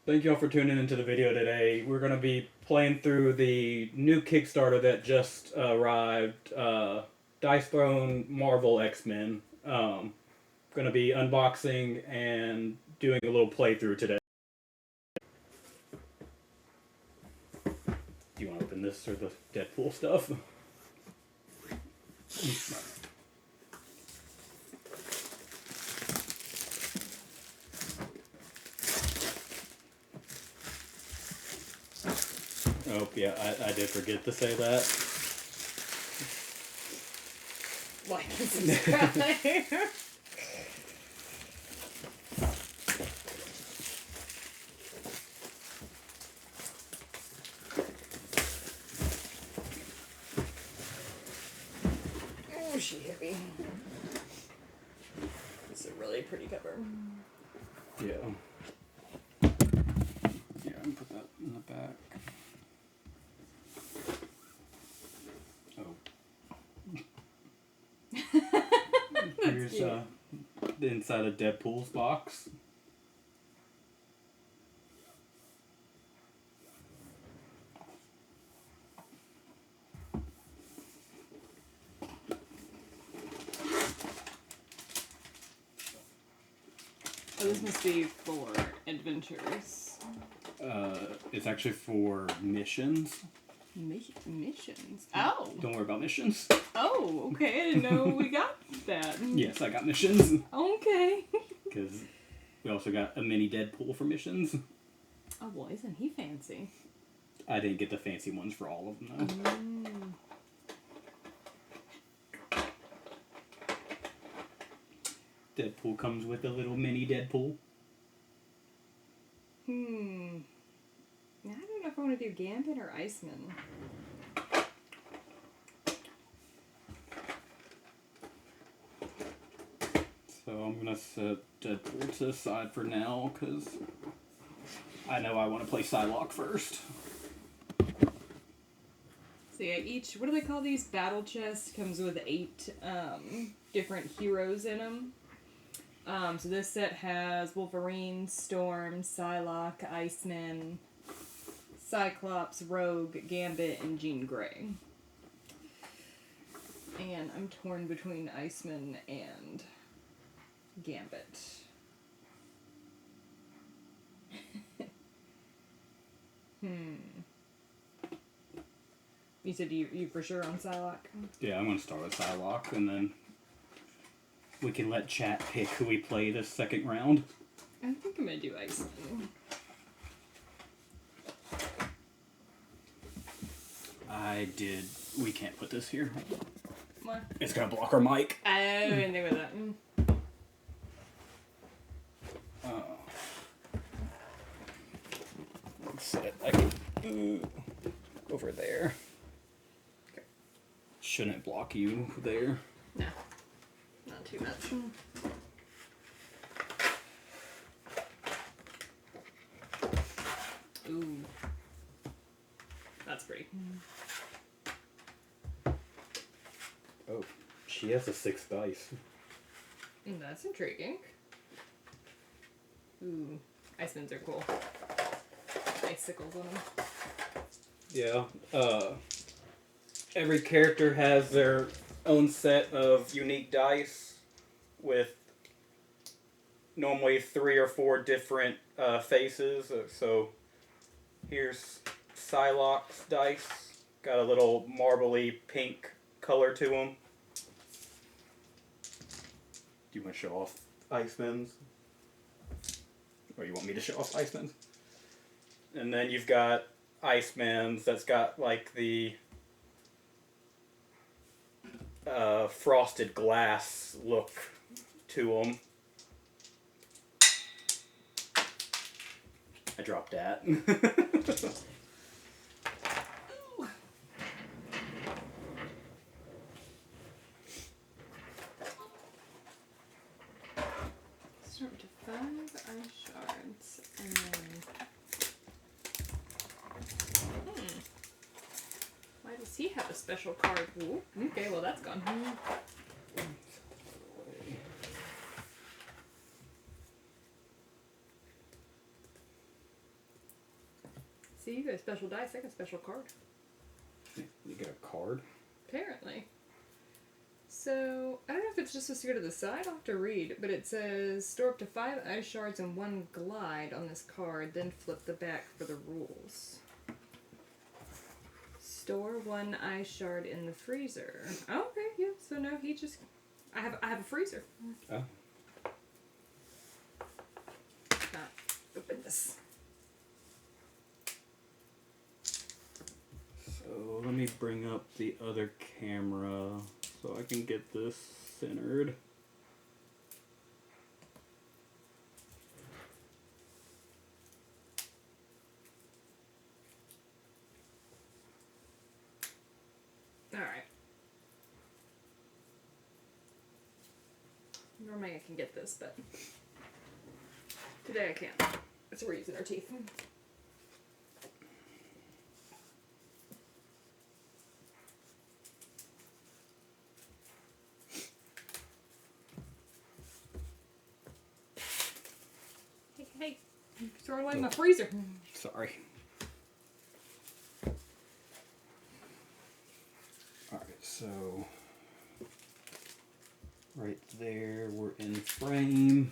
Thank you all for tuning into the video today. We're going to be playing through the new Kickstarter that just arrived, Dice Throne Marvel X-Men. Going to be unboxing and doing a little playthrough today. Do you want to open this or the Deadpool stuff? Oh, yeah, I did forget to say that. Like and subscribe. Oh, she hit me. It's a really pretty cover. Yeah. Yeah, I'm gonna put that in the back. Oh. Here's the inside of Deadpool's box. Oh, this must be for adventures. It's actually for missions. Missions? Oh. Don't worry about missions. Oh, okay. I didn't know we got that. Yes, I got missions. Okay. Because we also got a mini Deadpool for missions. Oh, well, isn't he fancy? I didn't get the fancy ones for all of them, though. Deadpool comes with a little mini Deadpool. I don't know if I want to do Gambit or Iceman. So I'm going to set Deadpool to the side for now, because I know I want to play Psylocke first. So yeah, each, what do they call these? Battle chest comes with 8 different heroes in them. So this set has Wolverine, Storm, Psylocke, Iceman, Cyclops, Rogue, Gambit, and Jean Grey. And I'm torn between Iceman and Gambit. You said you for sure on Psylocke? Yeah, I'm going to start with Psylocke, and then we can let chat pick who we play this second round. I think I'm going to do Iceman. We can't put this here. What? It's going to block our mic. Oh, I didn't think about that. Set it like over there. Okay. Shouldn't block you there. No, not too much. Ooh, that's pretty. Oh, she has a 6 dice. That's intriguing. Ooh, Icemans are cool. Icicles on them. Yeah. Every character has their own set of unique dice with normally 3 or 4 different faces. So here's Psylocke's dice. Got a little marbly pink color to them. Do you want to show off Iceman's? Or you want me to show off Iceman's? And then you've got Iceman's that's got like the frosted glass look to them. I dropped that. Start to 5 ice shards and then. Why does he have a special card? Ooh, okay, well that's gone. See, you got a special dice. I got a special card. You get a card? Apparently. So, I don't know if it's just a secret of the side. I'll have to read. But it says, store up to 5 ice shards and 1 glide on this card. Then flip the back for the rules. Store 1 ice shard in the freezer. Oh, okay, yeah. So no, he just... I have a freezer. Oh. Not open this. So let me bring up the other camera so I can get this centered. Alright. Normally I can get this, but today I can't. So we're using our teeth. Hey, you're throwing away my freezer. Sorry. Alright, so right there, we're in frame.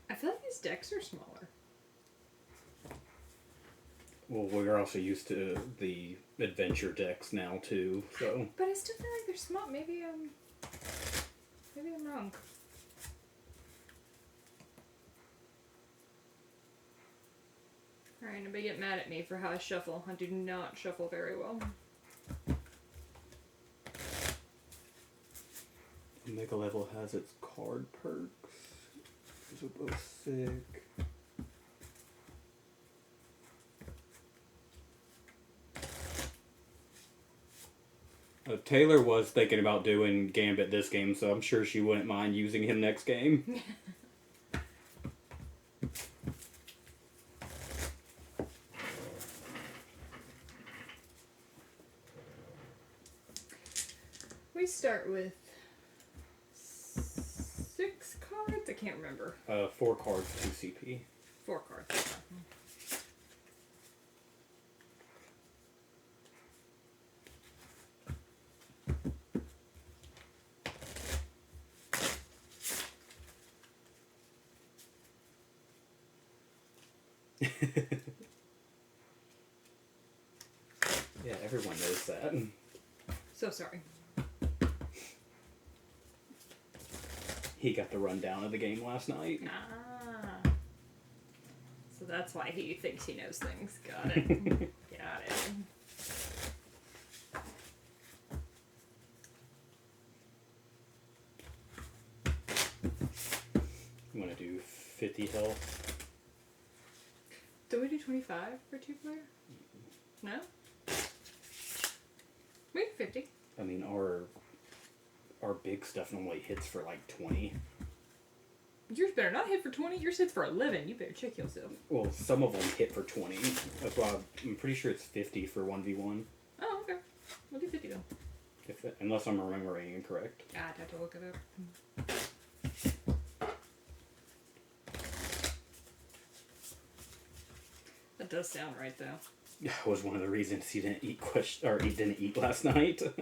I feel like these decks are smaller. Well, we're also used to the adventure decks now too, so But I still feel like they're small. Maybe I'm wrong. Alright, nobody get mad at me for how I shuffle. I do not shuffle very well. Mega Level has its card perks. Those are both sick. Taylor was thinking about doing Gambit this game, so I'm sure she wouldn't mind using him next game. We start with 6 cards? I can't remember. 4 cards, 2 CP. 4 cards. Yeah, everyone knows that. So sorry. He got the rundown of the game last night. Ah. So that's why he thinks he knows things. Got it. Got it. You want to do 50 health? Don't we do 25 for 2-player? No? We do 50. I mean, our big stuff normally hits for like 20. Yours better not hit for 20. Yours hits for 11. You better check yourself. Well, some of them hit for 20. That's why I'm pretty sure it's 50 for 1v1. Oh, okay. We'll do 50 then. Unless I'm remembering incorrect. I'd have to look it up. That does sound right, though. That was one of the reasons he didn't eat he didn't eat last night. So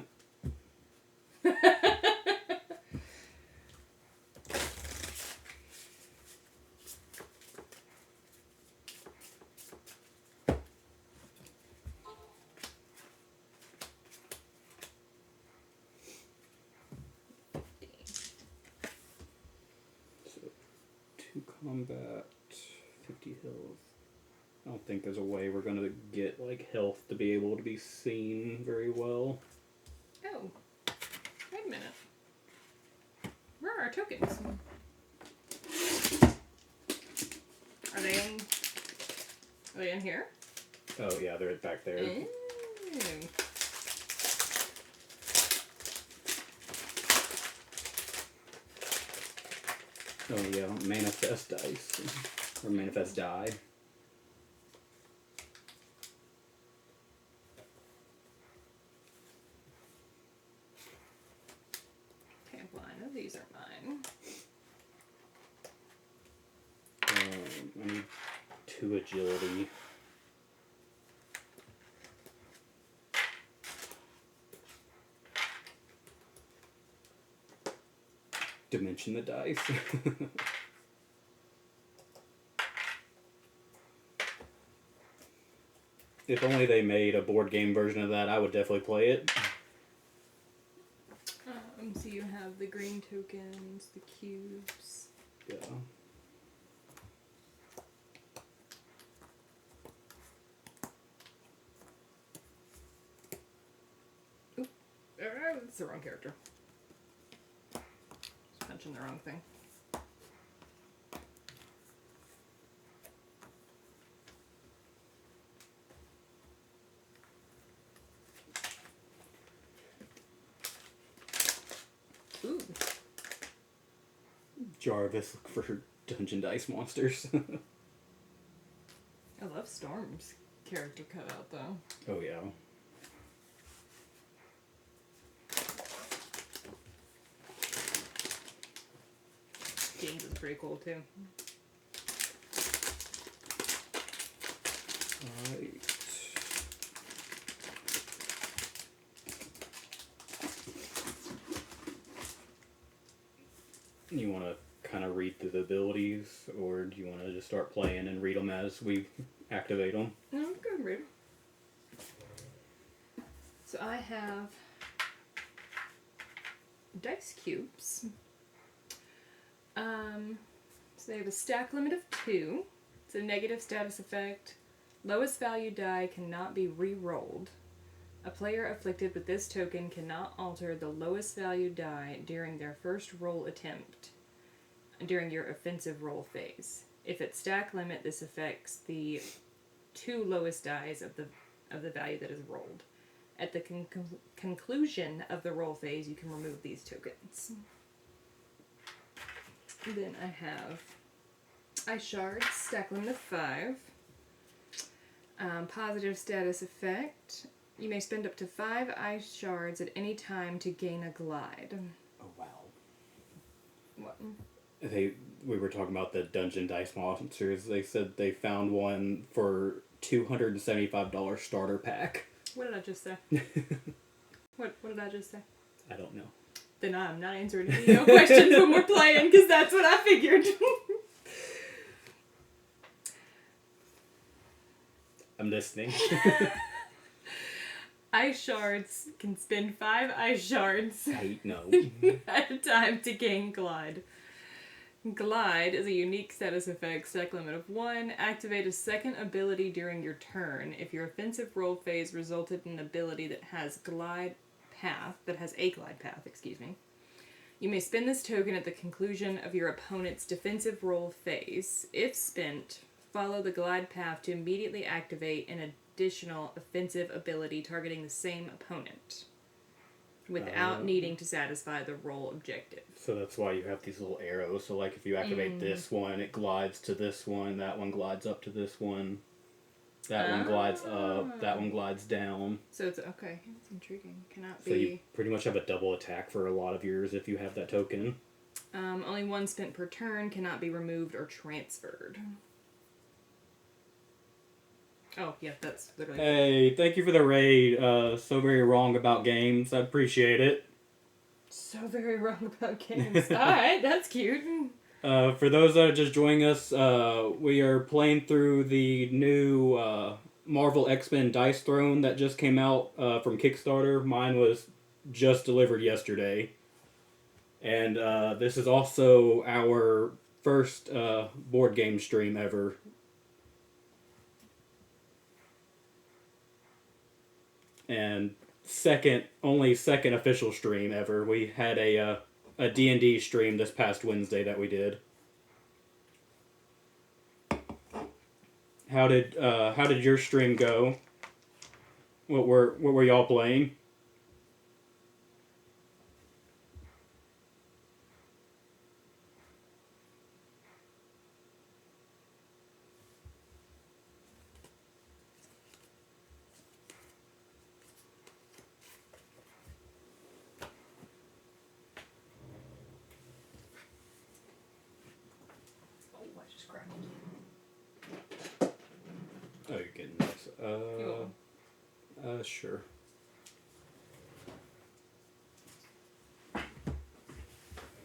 2 combat, 50 health. I don't think there's a way we're gonna get like health to be able to be seen very well. Oh. Wait a minute. Where are our tokens? Are they in here? Oh yeah, they're back there. Ooh. Oh yeah, manifest dice. Or manifest die. Okay, well, I know these are mine. I need 2 agility. Dimension the dice. If only they made a board game version of that, I would definitely play it. So you have the green tokens, the cubes. Yeah. That's the wrong character. Just punching the wrong thing. Ooh. Jarvis, look for dungeon dice monsters. I love Storm's character cutout though. Oh yeah. James is pretty cool too. Alright. You want to kind of read through the abilities, or do you want to just start playing and read them as we activate them? No, I'm good, read. So I have dice cubes. So they have a stack limit of 2. It's a negative status effect. Lowest value die cannot be re-rolled. A player afflicted with this token cannot alter the lowest value die during their first roll attempt during your offensive roll phase. If at stack limit, this affects the 2 lowest dies of the value that is rolled. At the conclusion of the roll phase, you can remove these tokens. Then I have Ice Shards, stack limit of 5. Positive status effect. You may spend up to 5 Ice Shards at any time to gain a glide. Oh wow. What? We were talking about the dungeon dice monsters. They said they found one for $275 starter pack. What did I just say? What did I just say? I don't know. Then I'm not answering any questions when we're playing, because that's what I figured. I'm listening. Ice Shards can spend 5 Ice Shards No. at a time to gain Glide. Glide is a unique status effect, stack limit of 1. Activate a second ability during your turn. If your offensive roll phase resulted in an ability that has a glide path, you may spend this token at the conclusion of your opponent's defensive roll phase. If spent, follow the glide path to immediately activate an additional offensive ability targeting the same opponent without needing to satisfy the roll objective. So that's why you have these little arrows. So like if you activate this one, it glides to this one, that one glides up to this one, that one glides up, that one glides down. So it's, okay, that's intriguing. Cannot be... So you pretty much have a double attack for a lot of yours if you have that token. Only 1 spent per turn, cannot be removed or transferred. Oh, yeah, that's literally... Hey, thank you for the raid. So very wrong about games. I appreciate it. So very wrong about games. Alright, that's cute. For those that are just joining us, we are playing through the new Marvel X-Men Dice Throne that just came out from Kickstarter. Mine was just delivered yesterday. And this is also our first board game stream ever. And only second official stream ever. We had a D&D stream this past Wednesday that we did. How did your stream go? What were y'all playing? Sure.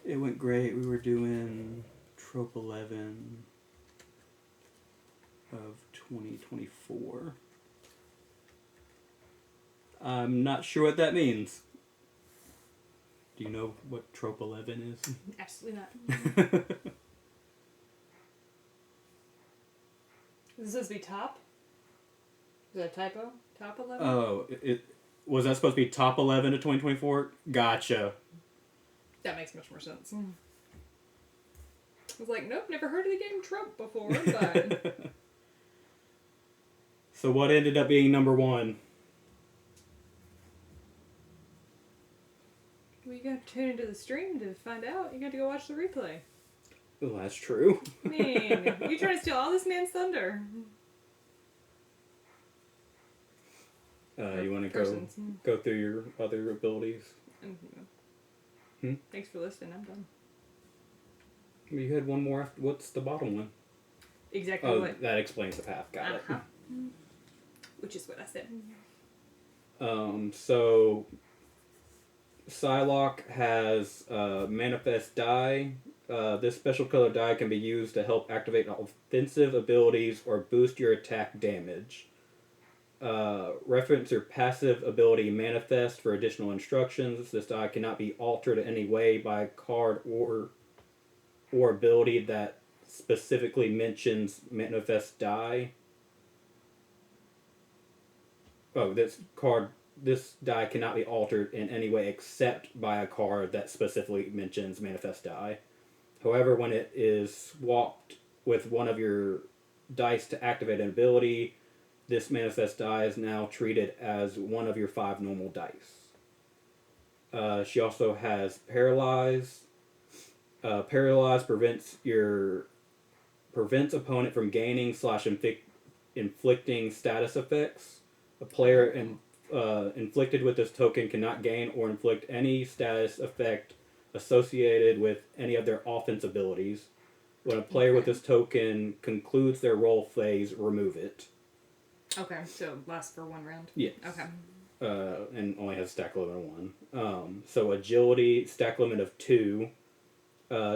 It went great. We were doing Trope 11 of 2024. I'm not sure what that means. Do you know what Trope 11 is? Absolutely not. Is this supposed to be top? Is that a typo? Top 11? Oh, it was that supposed to be top 11 of 2024? Gotcha. That makes much more sense. I was like, nope, never heard of the game Trump before, but... So what ended up being number one? Well, you gotta tune into the stream to find out. You gotta go watch the replay. Well, that's true. I mean, you trying to steal all this man's thunder. You want to go through your other abilities? Thanks for listening. I'm done. You had one more. What's the bottom one? Exactly Oh, what? that explains the path. Got it. Which is what I said. So Psylocke has Manifest Die. This special color die can be used to help activate offensive abilities or boost your attack damage. Reference your passive ability Manifest for additional instructions. This die cannot be altered in any way by a card or ability that specifically mentions Manifest Die. Oh, this die cannot be altered in any way except by a card that specifically mentions Manifest Die. However, when it is swapped with one of your dice to activate an ability, this Manifest Die is now treated as one of your 5 normal dice. She also has Paralyze. Paralyze prevents opponent from gaining / inflicting status effects. A player inflicted with this token cannot gain or inflict any status effect associated with any of their offense abilities. When a player with this token concludes their roll phase, remove it. Okay, so it lasts for 1 round? Yes. Okay. And only has a stack limit of 1. So agility, stack limit of 2.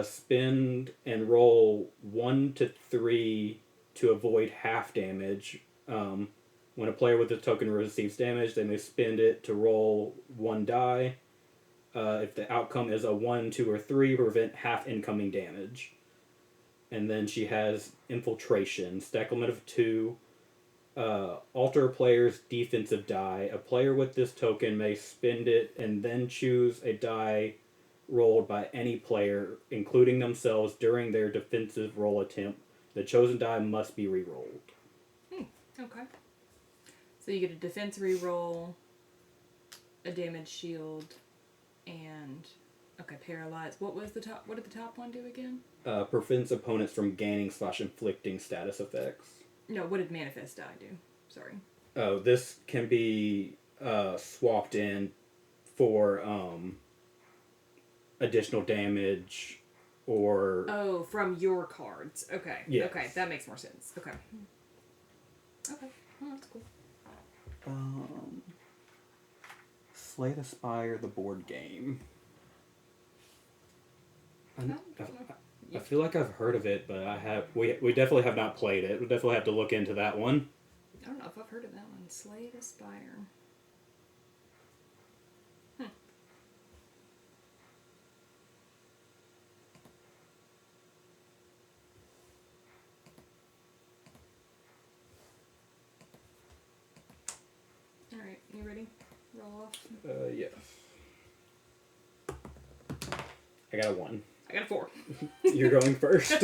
Spend and roll 1 to 3 to avoid half damage. When a player with this token receives damage, they may spend it to roll 1 die. If the outcome is a 1, 2, or 3, prevent half incoming damage. And then she has Infiltration, stack limit of 2. Alter a player's defensive die. A player with this token may spend it and then choose a die rolled by any player, including themselves, during their defensive roll attempt. The chosen die must be re-rolled. Okay. So you get a defense reroll, a damage shield, and paralyze. What was the top? What did the top one do again? Prevents opponents from gaining / inflicting status effects. No, what did Manifest Die do? Sorry. Oh, this can be swapped in for additional damage or... Oh, from your cards. Okay. Yes. Okay, that makes more sense. Okay. Okay. Oh, that's cool. Slay the Spire, the board game. I feel like I've heard of it, but we definitely have not played it. We'll definitely have to look into that one. I don't know if I've heard of that one. Slay the Spire. Alright, you ready? Roll off. Yes. I got a 1. I got a 4. You're going first.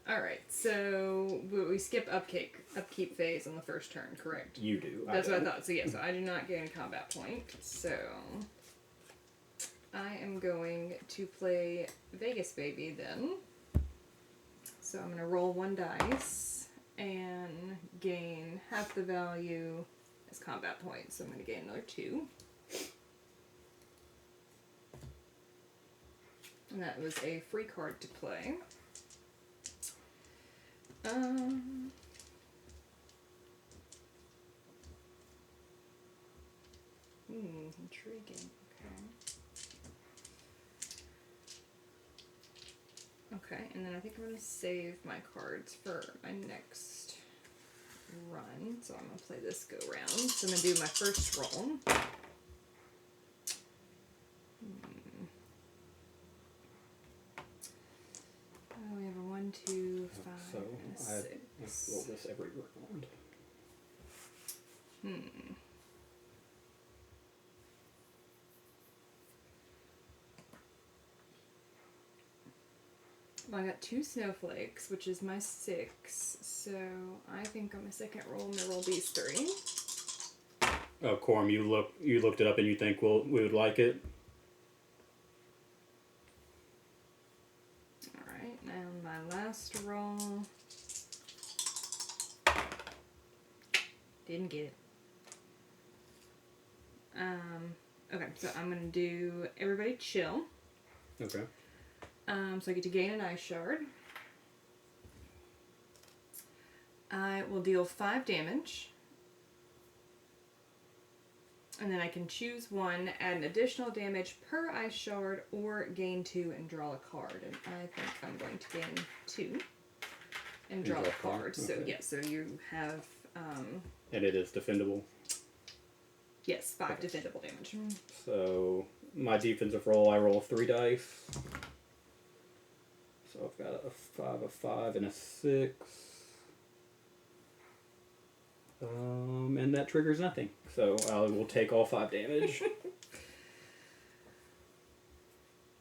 Alright, so we skip upkeep phase on the first turn, correct? You do. That's what I thought. So yeah, so I do not gain a combat point. So I am going to play Vegas Baby then. So I'm going to roll 1 dice and gain half the value as combat points. So I'm going to gain another 2. And that was a free card to play. Intriguing. Okay, and then I think I'm going to save my cards for my next run. So I'm going to play this go round. So I'm going to do my first roll. We have a 1, 2, 5, So and a I 6. roll this every round. Well, I got 2 snowflakes, which is my 6. So I think on my second roll, I'm gonna roll these 3. Oh, Corm, you looked it up and you think we would like it? All right, now my last roll. Didn't get it. Okay, so I'm gonna do everybody chill. Okay. So I get to gain an ice shard. I will deal 5 damage. And then I can choose one, add an additional damage per ice shard, or gain 2 and draw a card. And I think I'm going to gain 2 and draw a card. So okay. yeah, so you have And it is defendable. yes, 5 defendable damage. So my defensive roll, I roll 3 dice. So I've got a 5, a 5, and a 6. And that triggers nothing. So I will take all 5 damage.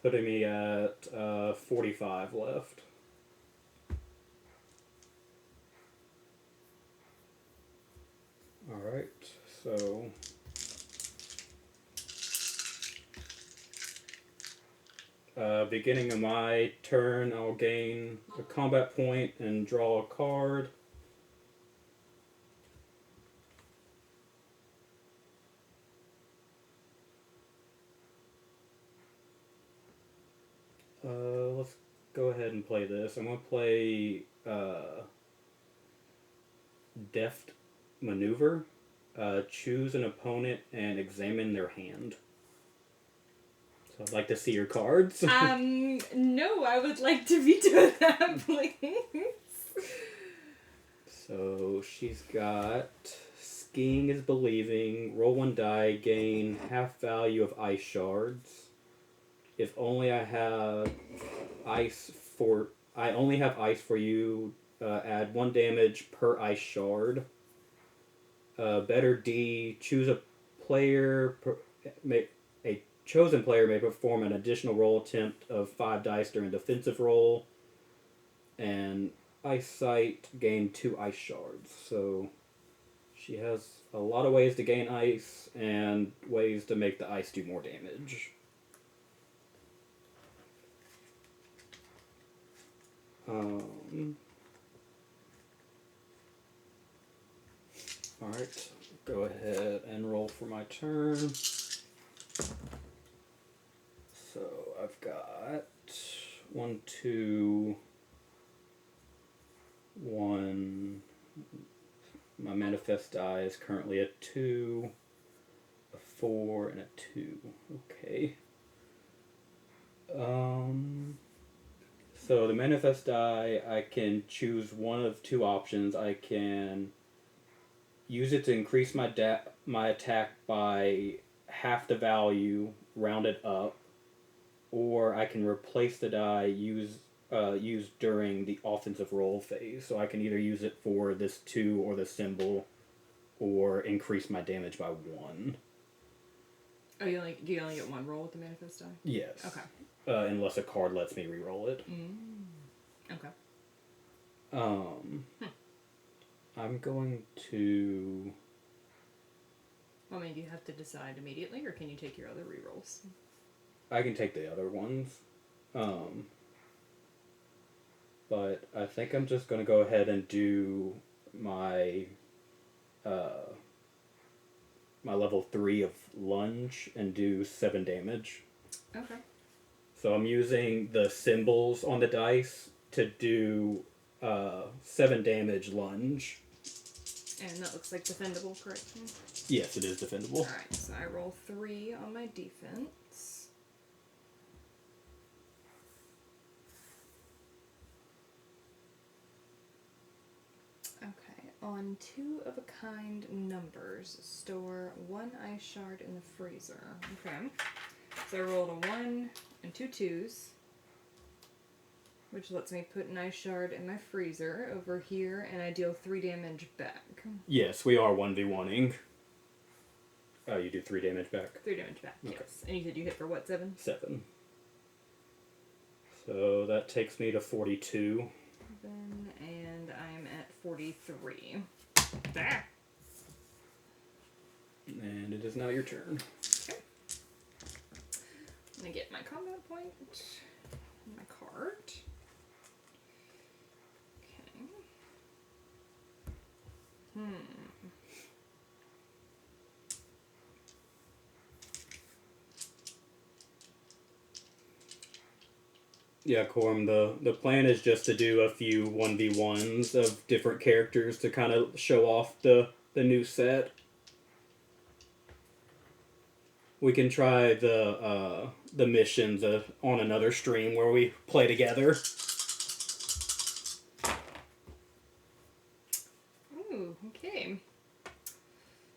Putting me at 45 left. Alright, so... beginning of my turn, I'll gain a combat point and draw a card. Let's go ahead and play this. I'm going to play Deft Maneuver. Choose an opponent and examine their hand. So I'd like to see your cards. No, I would like to veto that, please. So she's got Skiing is Believing, roll 1 die, gain half value of ice shards. If only I have ice for you, add 1 damage per ice shard. Better D, choose a player, a chosen player may perform an additional roll attempt of 5 dice during a defensive roll. And Ice Sight, gain 2 ice shards. So she has a lot of ways to gain ice and ways to make the ice do more damage. Alright, go ahead and roll for my turn. So I've got 1, 2, 1. My manifest die is currently a 2, a 4, and a 2. Okay. So the manifest die, I can choose one of 2 options. I can use it to increase my attack by half the value, rounded up, or I can replace the die used during the offensive roll phase. So I can either use it for this 2 or the symbol, or increase my damage by 1. Oh, do you only get 1 roll with the manifest die? Yes. Okay. Unless a card lets me re-roll it. Okay. I'm going to... Well, I mean, do you have to decide immediately, or can you take your other re-rolls? I can take the other ones. But I think I'm just going to go ahead and do my my level 3 of lunge and do 7 damage. Okay. So I'm using the symbols on the dice to do 7 damage lunge. And that looks like defendable, correct? Yes, it is defendable. Alright, so I roll 3 on my defense. Okay, on 2 of a kind numbers, store 1 ice shard in the freezer. Okay, so I rolled a 1 and 2 2s, which lets me put an ice shard in my freezer over here, and I deal 3 damage back. Yes, we are 1v1ing. Oh, you do 3 damage back? 3 damage back, Okay. yes. And you said you hit for what, 7? 7. So that takes me to 42. And I'm at 43. Ah. And it is now your turn. Okay. I'm gonna get my combat point, my card. Okay. Yeah, Corm, the plan is just to do a few 1v1s of different characters to kind of show off the new set. We can try the missions on another stream where we play together. Ooh, okay.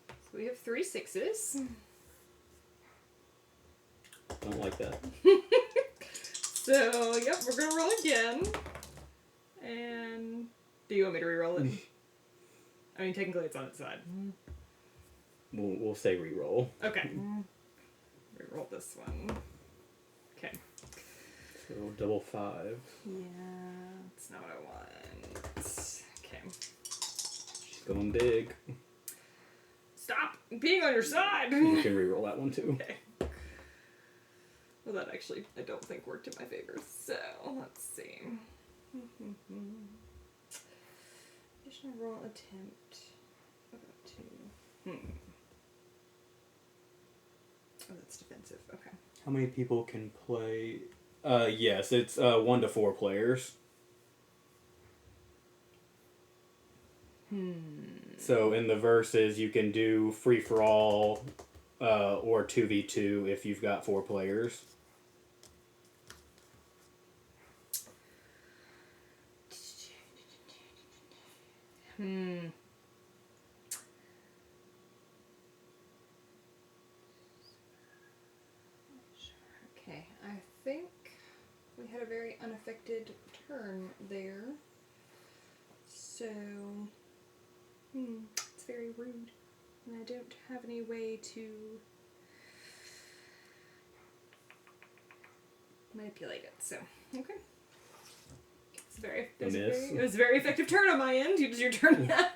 So we have 3 6s. Don't like that. So, yep, we're gonna roll again. And do you want me to re-roll it? I mean, technically it's on its side. We'll say reroll. Okay. Re-roll this one. Okay. So double 5. Yeah, that's not what I want. Okay. She's going big. Stop being on your side! You can reroll that one too. Okay. Well, that actually, I don't think worked in my favor. So, let's see. Additional roll attempt. What about 2? Oh, that's defensive. Okay. How many people can play? Yes, it's 1 to 4 players. So in the verses, you can do free for all or 2v2 if you've got 4 players. Okay, I think we had a very unaffected turn there. So, it's very rude. And I don't have any way to manipulate it, so, okay. It was a very effective turn on my end. It's your turn now.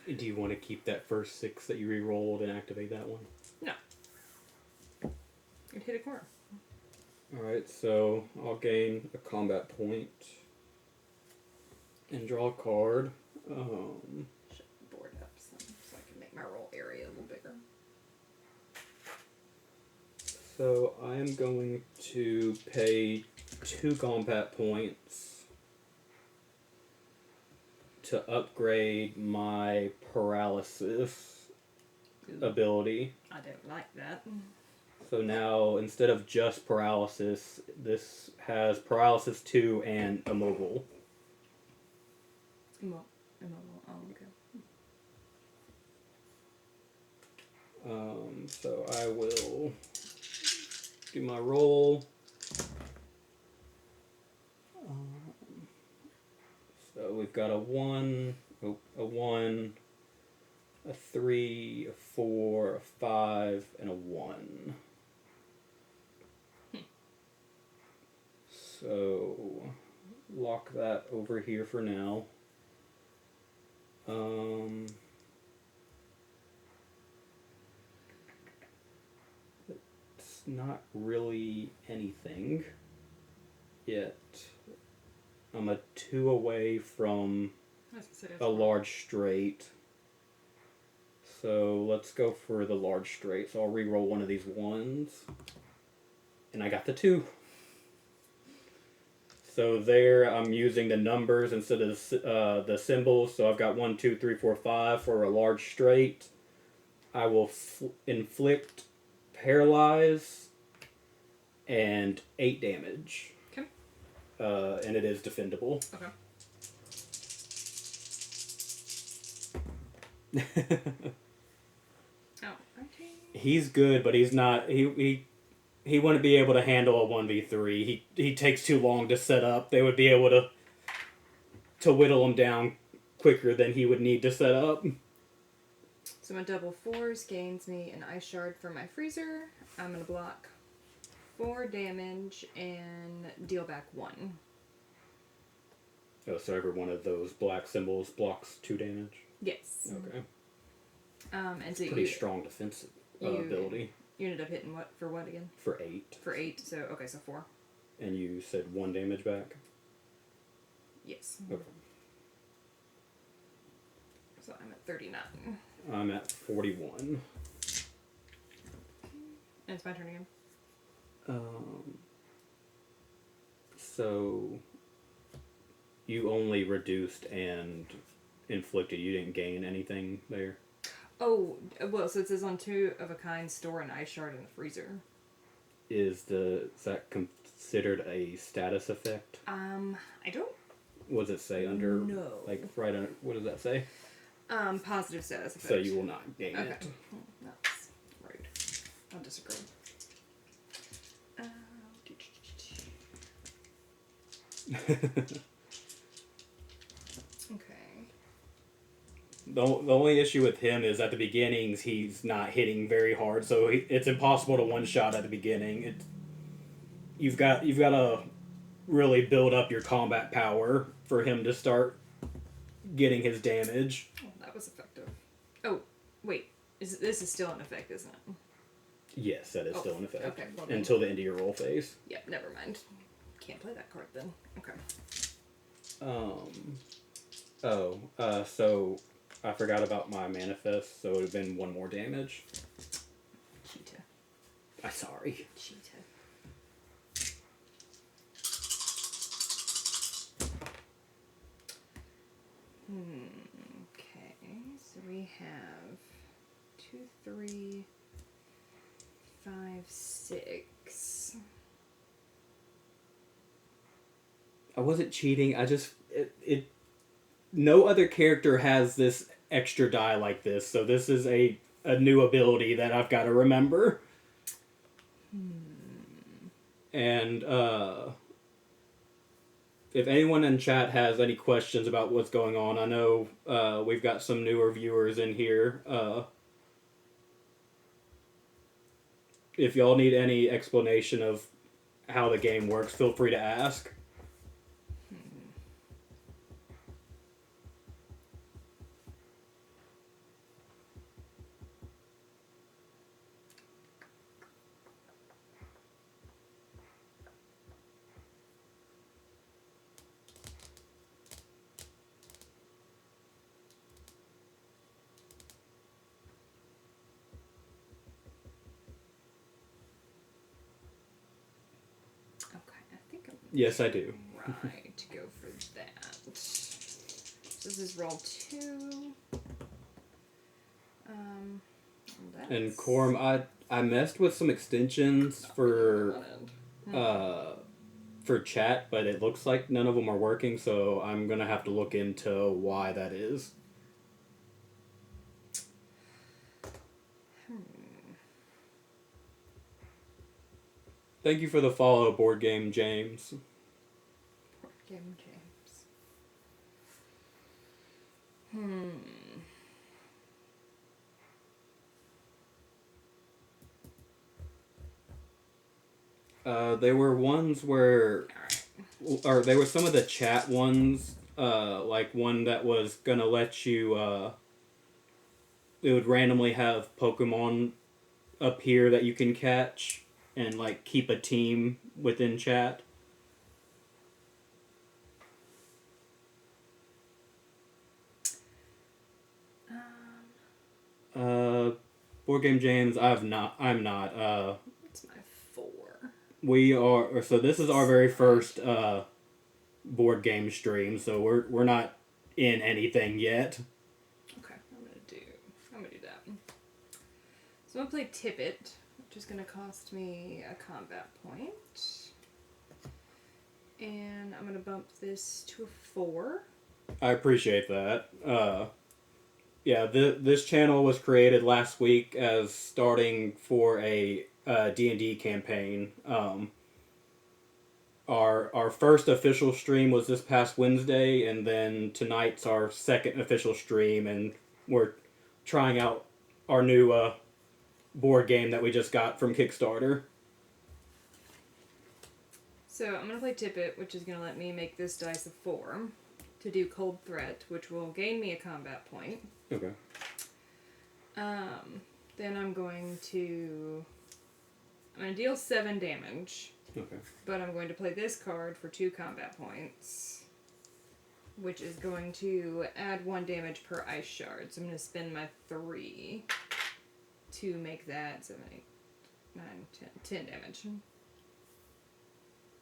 Do you want to keep that first 6 that you re-rolled and activate that one? No. It hit a corner. Alright, so I'll gain a combat point and draw a card. Shut the board up some so I can make my roll area a little bigger. So I am going to pay 2 combat points to upgrade my paralysis ability. I don't like that. So now, instead of just paralysis, this has paralysis 2 and immobile. Immobile. Oh, okay. So I will do my roll. So we've got a 1, a 3, a 4, a 5, and a 1. So lock that over here for now. It's not really anything yet. I'm a 2 away from a large straight. So let's go for the large straight. So I'll re-roll one of these 1s. And I got the 2. So there, I'm using the numbers instead of the symbols. So I've got 1, 2, 3, 4, 5 for a large straight. I will inflict, paralyze, and 8 damage. Okay. And it is defendable. Okay. Oh, okay. He's good, but he's not. He wouldn't be able to handle a 1v3. He takes too long to set up. They would be able to whittle him down quicker than he would need to set up. So my double fours gains me an ice shard for my freezer. I'm gonna block 4 damage and deal back 1. Oh, so every one of those black symbols blocks 2 damage? Yes. Okay. And so Pretty strong defensive ability. You ended up hitting what for what again? For 8. For 8. So okay, so 4. And you said 1 damage back? Yes. Okay. So I'm at 39. I'm at 41. And it's my turn again. So you only reduced and inflicted. You didn't gain anything there. Oh, well, so it says on 2 of a kind, store an ice shard in the freezer. Is that considered a status effect? I don't. What does it say under? No. Like right under. What does that say? Positive status effect. So you will not gain Okay. it. That's rude. I'll disagree. Okay. The only issue with him is at the beginnings he's not hitting very hard, so it's impossible to one shot at the beginning. You've got to really build up your combat power for him to start getting his damage. Oh, that was effective. Oh, wait. This is still in effect, isn't it? Yes, that is still in effect. Okay. Well, then- Until the end of your roll phase. Yep, never mind. Can't play that card then. Okay. So I forgot about my manifest, so it would have been 1 more damage. Cheetah. I'm sorry. Cheetah. Okay, so we have 2, 3, 5, 6. I wasn't cheating. I just no other character has this extra die like this, so this is a new ability that I've got to remember. And if anyone in chat has any questions about what's going on, I know we've got some newer viewers in here. If y'all need any explanation of how the game works, feel free to ask. Okay, I think I'm Yes, I do. right to go for that. So this is roll 2. And Corm, I messed with some extensions for chat, but it looks like none of them are working, so I'm gonna have to look into why that is. Thank you for the follow, Board Game James. Game James. There were ones where, or there were some of the chat ones, like one that was gonna let you, it would randomly have Pokemon appear that you can catch and like keep a team within chat. Board Game James, I'm not. It's my 4. We are, so this is our very first board game stream, so we're not in anything yet. Okay, I'm gonna do that. So I'm gonna play Tippet, which is gonna cost me a combat point. And I'm gonna bump this to a 4. I appreciate that. Yeah, this channel was created last week as starting for a D&D campaign. Our first official stream was this past Wednesday, and then tonight's our second official stream, and we're trying out our new board game that we just got from Kickstarter. So I'm gonna play Tippet, which is gonna let me make this dice a 4 to do Cold Threat, which will gain me a combat point. Okay. Then I'm going to deal 7 damage. Okay. But I'm going to play this card for 2 combat points, which is going to add 1 damage per ice shard. So I'm going to spend my 3 to make that 7, 8, 9, 10 damage.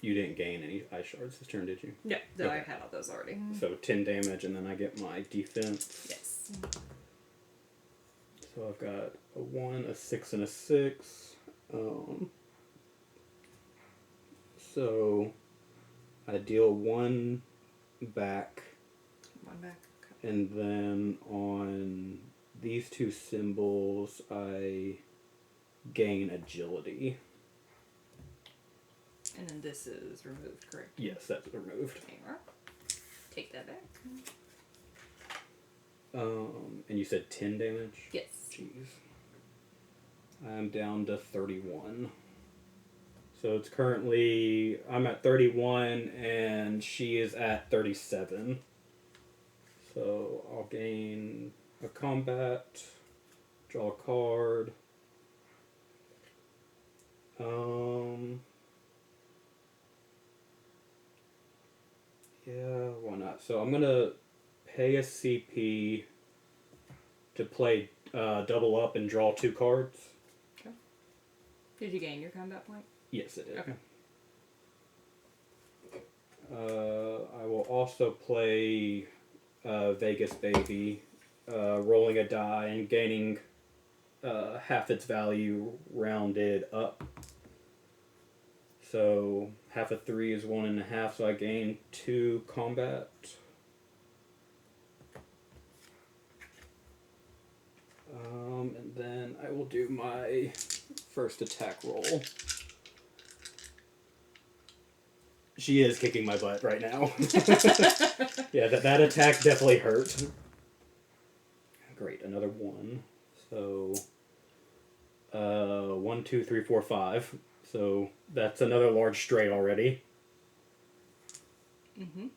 You didn't gain any ice shards this turn, did you? Yeah, though I Okay. had all those already. So 10 damage, and then I get my defense. Yes. So I've got a 1, a 6, and a 6. So I deal 1 back, 1 back. Okay. and then on these 2 symbols, I gain agility. And then this is removed, correct? Yes, that's removed. There you are. Take that back. And you said 10 damage? Yes. Jeez. I'm down to 31. So it's currently, I'm at 31 and she is at 37. So I'll gain a combat, draw a card. Yeah, why not? So I'm gonna pay a CP to play double up and draw 2 cards. Okay. Did you gain your combat point? Yes, it did. Okay. I will also play Vegas Baby, rolling a die and gaining half its value rounded up. So half of 3 is 1.5, so I gain 2 combat. And then I will do my first attack roll. She is kicking my butt right now. Yeah, that attack definitely hurt. Great, another 1. So, 1, 2, 3, 4, 5. So that's another large straight already. Mm-hmm.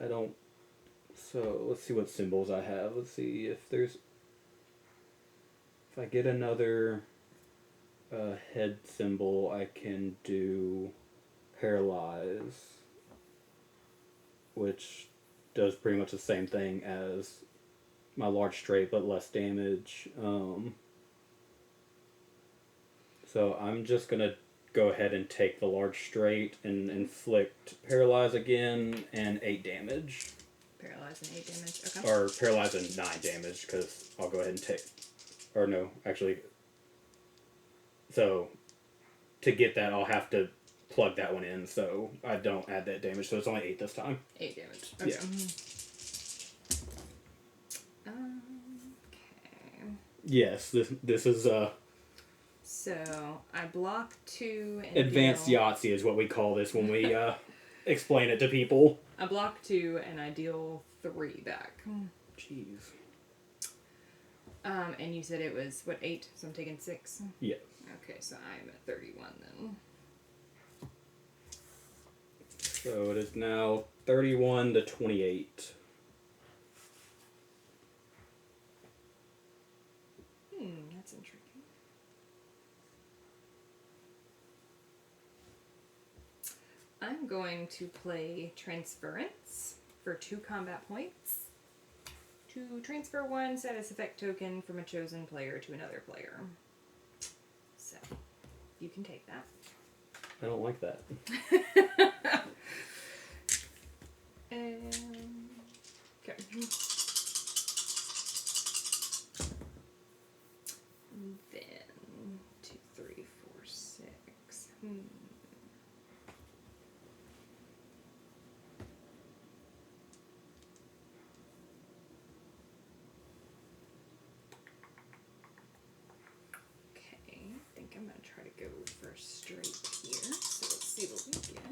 I don't. So let's see what symbols I have. Let's see if there's. If I get another head symbol, I can do paralyze, which does pretty much the same thing as my large straight, but less damage. So I'm just gonna go ahead and take the large straight and inflict paralyze again and 8 damage. Paralyze and 8 damage. Okay. Or paralyze and 9 damage, because I'll go ahead and take. Or no, actually. So to get that, I'll have to plug that one in, so I don't add that damage. So it's only 8 this time. 8 damage. Okay. Yeah. Okay. Yes, this is So I block 2 and advanced deal, Yahtzee is what we call this when we explain it to people. I block 2 and I deal 3 back. Jeez. And you said it was what, 8? So I'm taking 6. Yeah. Okay, so I'm at 31 then. So it is now 31 to 28. That's intriguing. I'm going to play Transference for 2 combat points. To transfer 1 status effect token from a chosen player to another player. So you can take that. I don't like that. And okay. And then 2, 3, 4, 6. Okay, I think I'm gonna try to go for a straight here. So let's see what we get.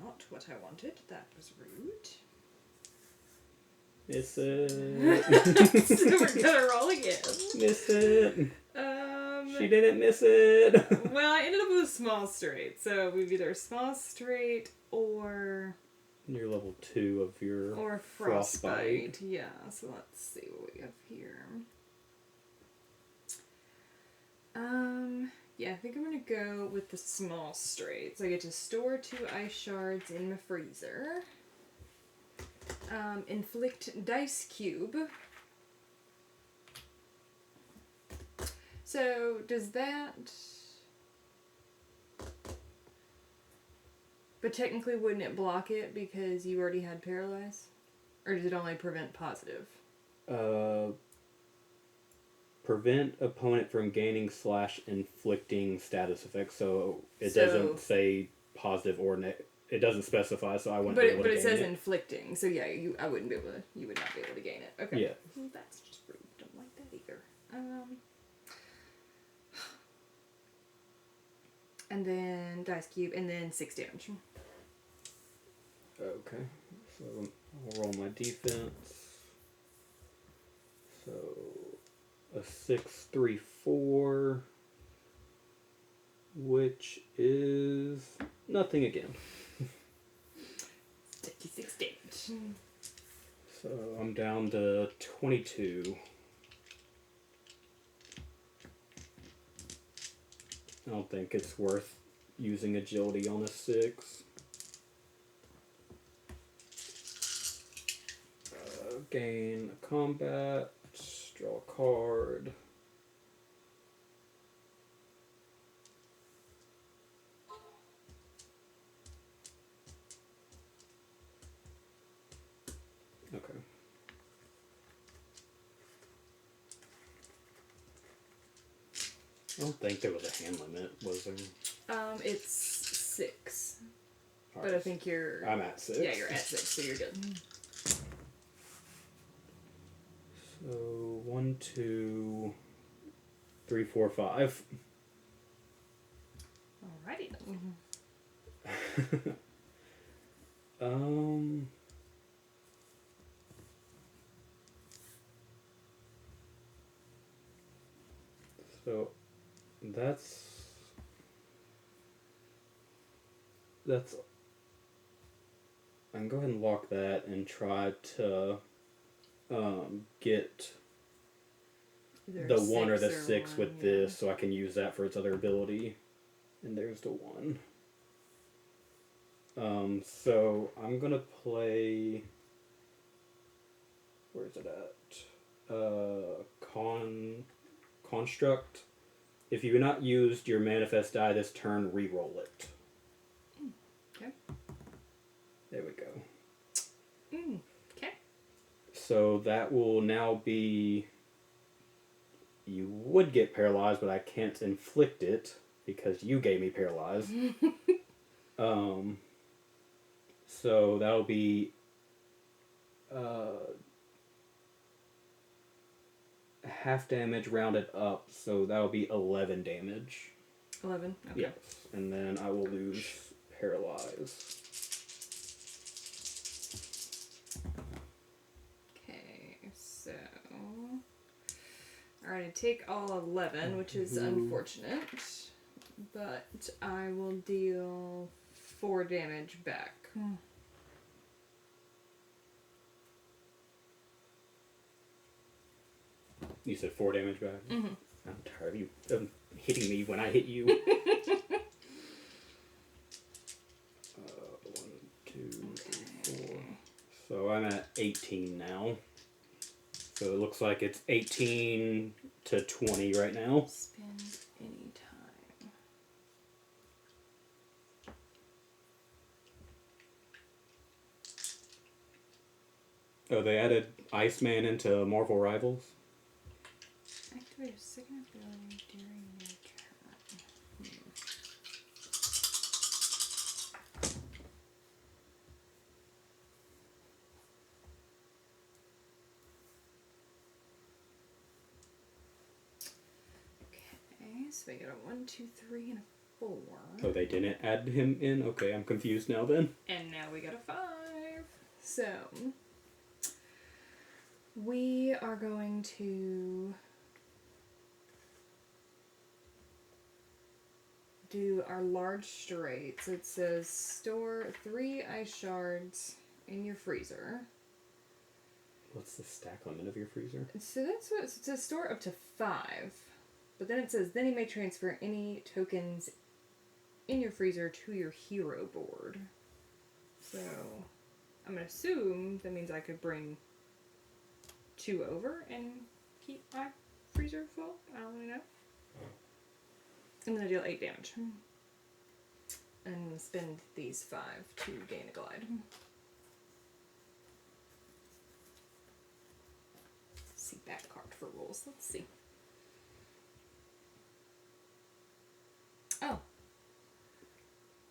Not what I wanted. That was rude. Miss it. So we're gonna roll again. Miss it. She didn't miss it. Well, I ended up with a small straight, so we've either a small straight or You're level 2 of your or frostbite. Yeah. So let's see what we have here. Yeah, I think I'm gonna go with the small straight. So I get to store 2 ice shards in my freezer. Inflict dice cube. So does that? But technically, wouldn't it block it because you already had paralyze, or does it only prevent positive? Prevent opponent from gaining / inflicting status effects. So it doesn't say positive or negative. It doesn't specify, so I wouldn't be able to gain it. But it says inflicting, so yeah, I wouldn't be able to. You would not be able to gain it. Okay. Yeah. Well, that's just rude. Don't like that either. And then dice cube, and then 6 damage. Okay. So I'll roll my defense. So a 6, 3, 4, which is nothing again. 56 damage. So I'm down to 22. I don't think it's worth using agility on a 6. Gain a combat, draw a card. Okay. I don't think there was a hand limit, was there? It's 6. All But I right. think you're... I'm at 6. Yeah, you're at 6, so you're good. So 1, 2, 3, 4, 5. Alrighty then. So that's I can go ahead and lock that and try to get Either the a 1 or the 6 6 with 1, this so I can use that for its other ability. And there's the 1. So I'm gonna play. Where's it at? Construct. If you've not used your manifest die this turn, re-roll it. Okay. There we go. Okay. So that will now be. You would get paralyzed, but I can't inflict it because you gave me paralyzed. So that'll be half damage rounded up, so that'll be 11 damage. 11? Okay. Yes. And then I will lose paralyze. Okay, so... Alright, I take all 11, which is unfortunate. But I will deal 4 damage back. You said 4 damage back? Mm-hmm. I'm tired of you hitting me when I hit you. 1, 2, 3, 4. So I'm at 18 now. So it looks like it's 18 to 20 right now. Spend any time. Oh, they added Iceman into Marvel Rivals. Activate a second ability during your turn. Okay, so we got a 1, 2, 3, and a 4. Oh, they didn't add him in? Okay, I'm confused now then. And now we got a 5. So, we are going to do our large straight. So it says store 3 ice shards in your freezer. What's the stack limit of your freezer? So that's what it says, store up to 5. But then it says, then you may transfer any tokens in your freezer to your hero board. So, I'm going to assume that means I could bring 2 over and keep my freezer full. I don't really know. I'm going to deal 8 damage. And spend these 5 to gain a glide. See back card for rules. Let's see. Oh.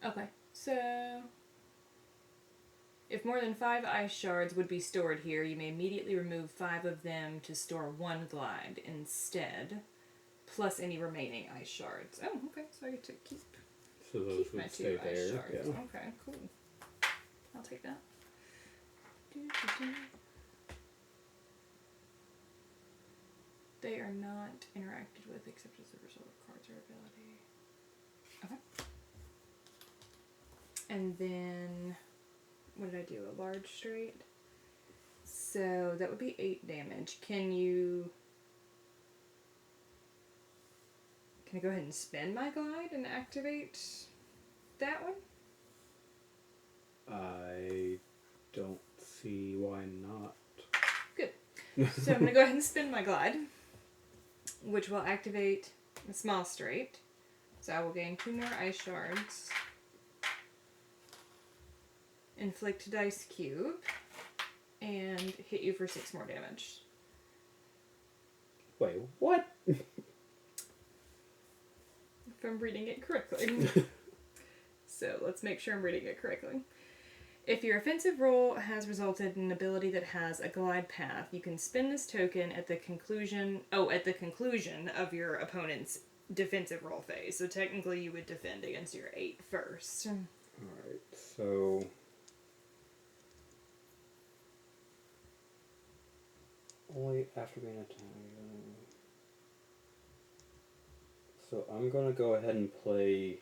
Okay. So, if more than 5 ice shards would be stored here, you may immediately remove 5 of them to store 1 glide instead, plus any remaining ice shards. Oh, okay. So I get to keep So those my would 2 stay ice there. shards. Yeah. Okay, cool. I'll take that. They are not interacted with except as a result of cards or ability. Okay. And then, what did I do? A large straight? So that would be 8 damage. Can I go ahead and spend my glide and activate that one? I don't see why not. Good. So I'm going to go ahead and spin my glide, which will activate a small straight. So I will gain 2 more ice shards. Inflict dice cube. And hit you for 6 more damage. Wait, what? If I'm reading it correctly. So let's make sure I'm reading it correctly. If your offensive roll has resulted in an ability that has a glide path, you can spend this token at the conclusion of your opponent's defensive roll phase. So technically you would defend against your 8 first. Alright, so... Only after being attacked. So I'm gonna go ahead and play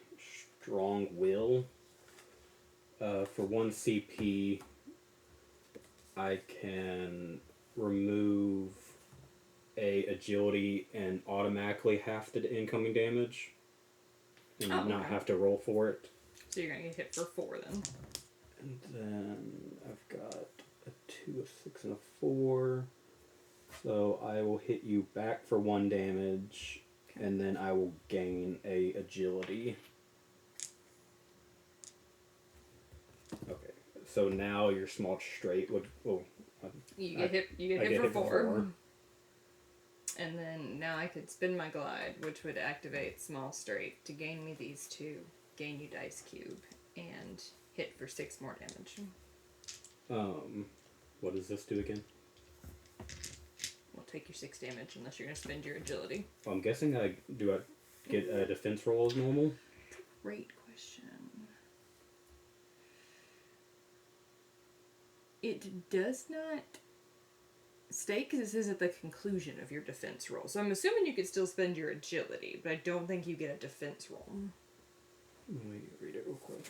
Strong Will. For 1 CP, I can remove a agility and automatically half the incoming damage. And not have to roll for it. So you're gonna get hit for 4 then. And then I've got a 2, a 6, and a 4. So I will hit you back for 1 damage, and then I will gain a agility. Okay, so now your small straight would... You get hit for 4. And then now I could spin my glide, which would activate small straight to gain me these 2, gain you dice cube, and hit for 6 more damage. What does this do again? We'll take your 6 damage unless you're going to spend your agility. Well, I'm guessing I get a defense roll as normal? Great question. It does not state because it says at the conclusion of your defense roll. So I'm assuming you could still spend your agility, but I don't think you get a defense roll. Let me read it real quick.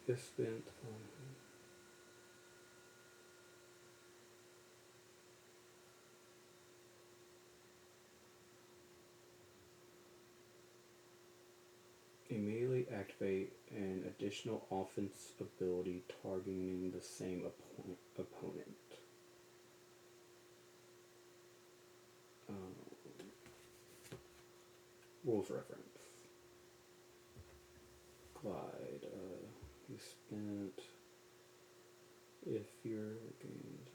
This spent... immediately activate an additional offense ability targeting the same opponent. Rules reference. Glide. You spent. If you're gained.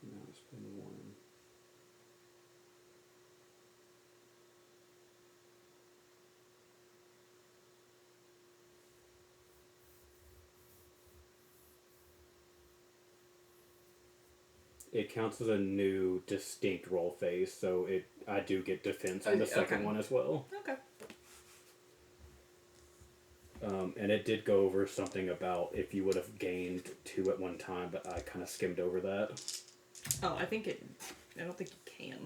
Now spend 1. It counts as a new distinct roll phase, so I do get defense on the second one as well. Okay. And it did go over something about if you would have gained 2 at one time, but I kind of skimmed over that. Oh, I don't think you can.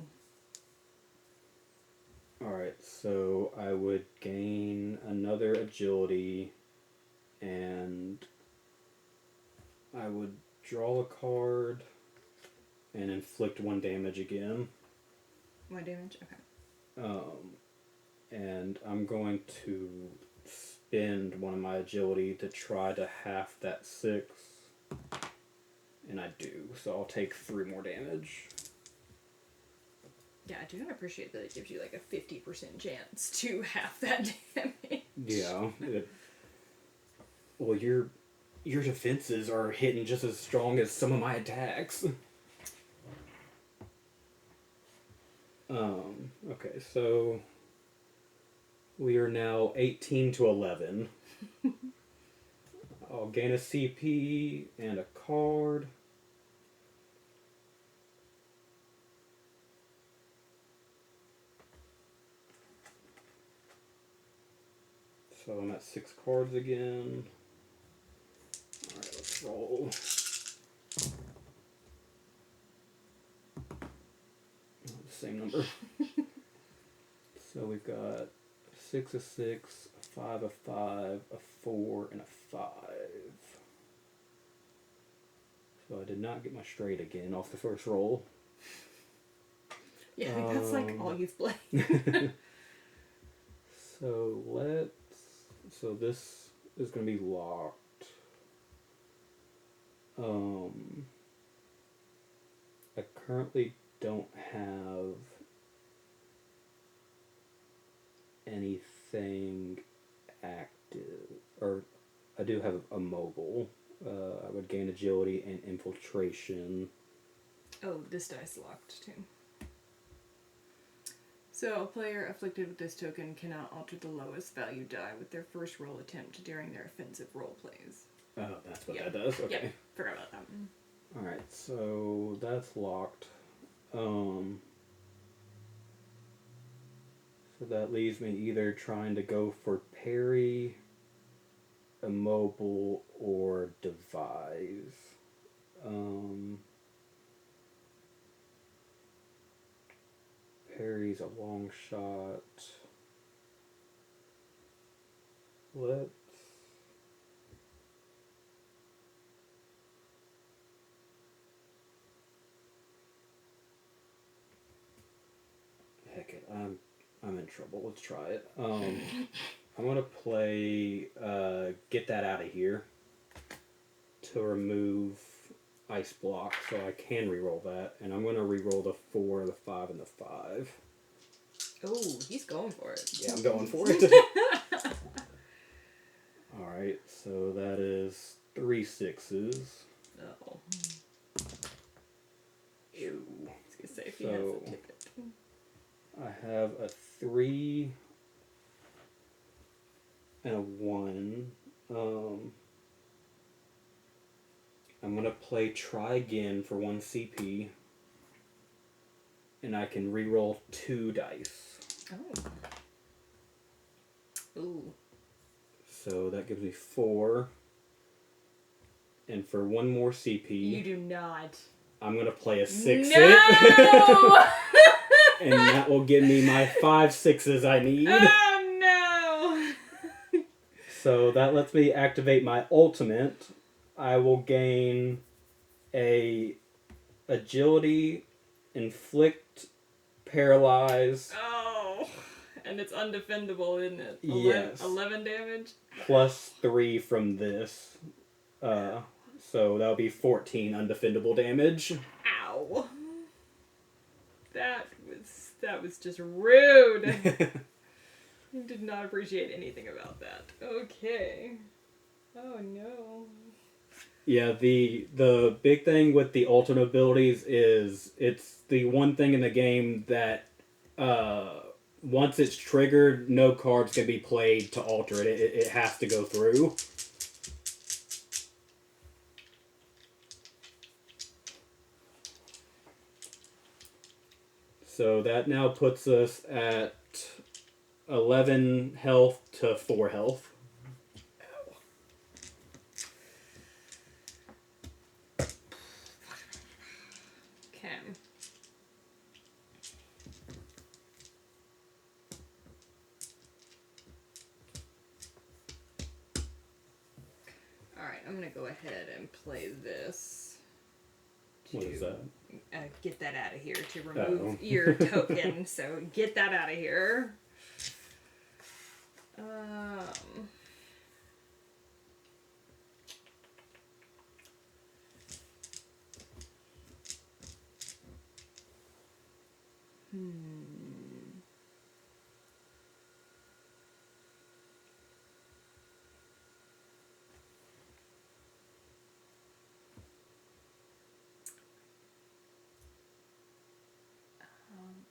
Alright, so I would gain another agility, and I would draw a card and inflict 1 damage again. 1 damage? Okay. And I'm going to spend 1 of my agility to try to half that 6. And I do, so I'll take 3 more damage. Yeah, I do not appreciate that it gives you like a 50% chance to half that damage. Yeah. Well, your defenses are hitting just as strong as some of my attacks. Okay, so we are now 18 to 11. I'll gain a CP and a card. So I'm at 6 cards again. Alright, let's roll. Same number. So we've got 6 of 6, a 5 of 5, a 4, and a 5. So I did not get my straight again off the first roll. Yeah, I think that's like all you've played. So this is going to be locked. I currently don't have anything active, or I do have a mobile. I would gain agility and infiltration. Oh, this dice locked too. So a player afflicted with this token cannot alter the lowest value die with their first roll attempt during their offensive role plays. Oh, that's what that does? Okay. Yeah, forgot about that. Alright, so that's locked. So that leaves me either trying to go for parry, immobile, or devise. Parry's a long shot. Let's... Heck it, I'm in trouble. Let's try it. I'm gonna play Get That Out of Here to remove Ice Block, so I can reroll that, and I'm gonna reroll the 4, the 5, and the 5. Oh, he's going for it. Yeah, I'm going for it. Alright, so that is 3 6s. Oh. Ew. I was gonna say if he has a ticket. I have a 3 and a 1. I'm gonna play Try Again for 1 CP. And I can reroll 2 dice. Oh. Ooh. So that gives me 4. And for 1 more CP... You do not. I'm gonna play a 6 No! and that will give me my 5 6s I need. Oh no! So that lets me activate my ultimate. I will gain a agility, inflict, paralyze, Oh. And it's undefendable, isn't it? Yes. 11 damage? Plus 3 from this. So that'll be 14 undefendable damage. Ow. That was just rude. I did not appreciate anything about that. Okay. Oh no. Yeah, the big thing with the ultimate abilities is it's the one thing in the game that once it's triggered, no cards can be played to alter it. It has to go through. So that now puts us at 11 health to 4 health. Okay. Alright, I'm gonna go ahead and play this. What is that? Get that out of here to remove Uh-oh. your token. So get that out of here.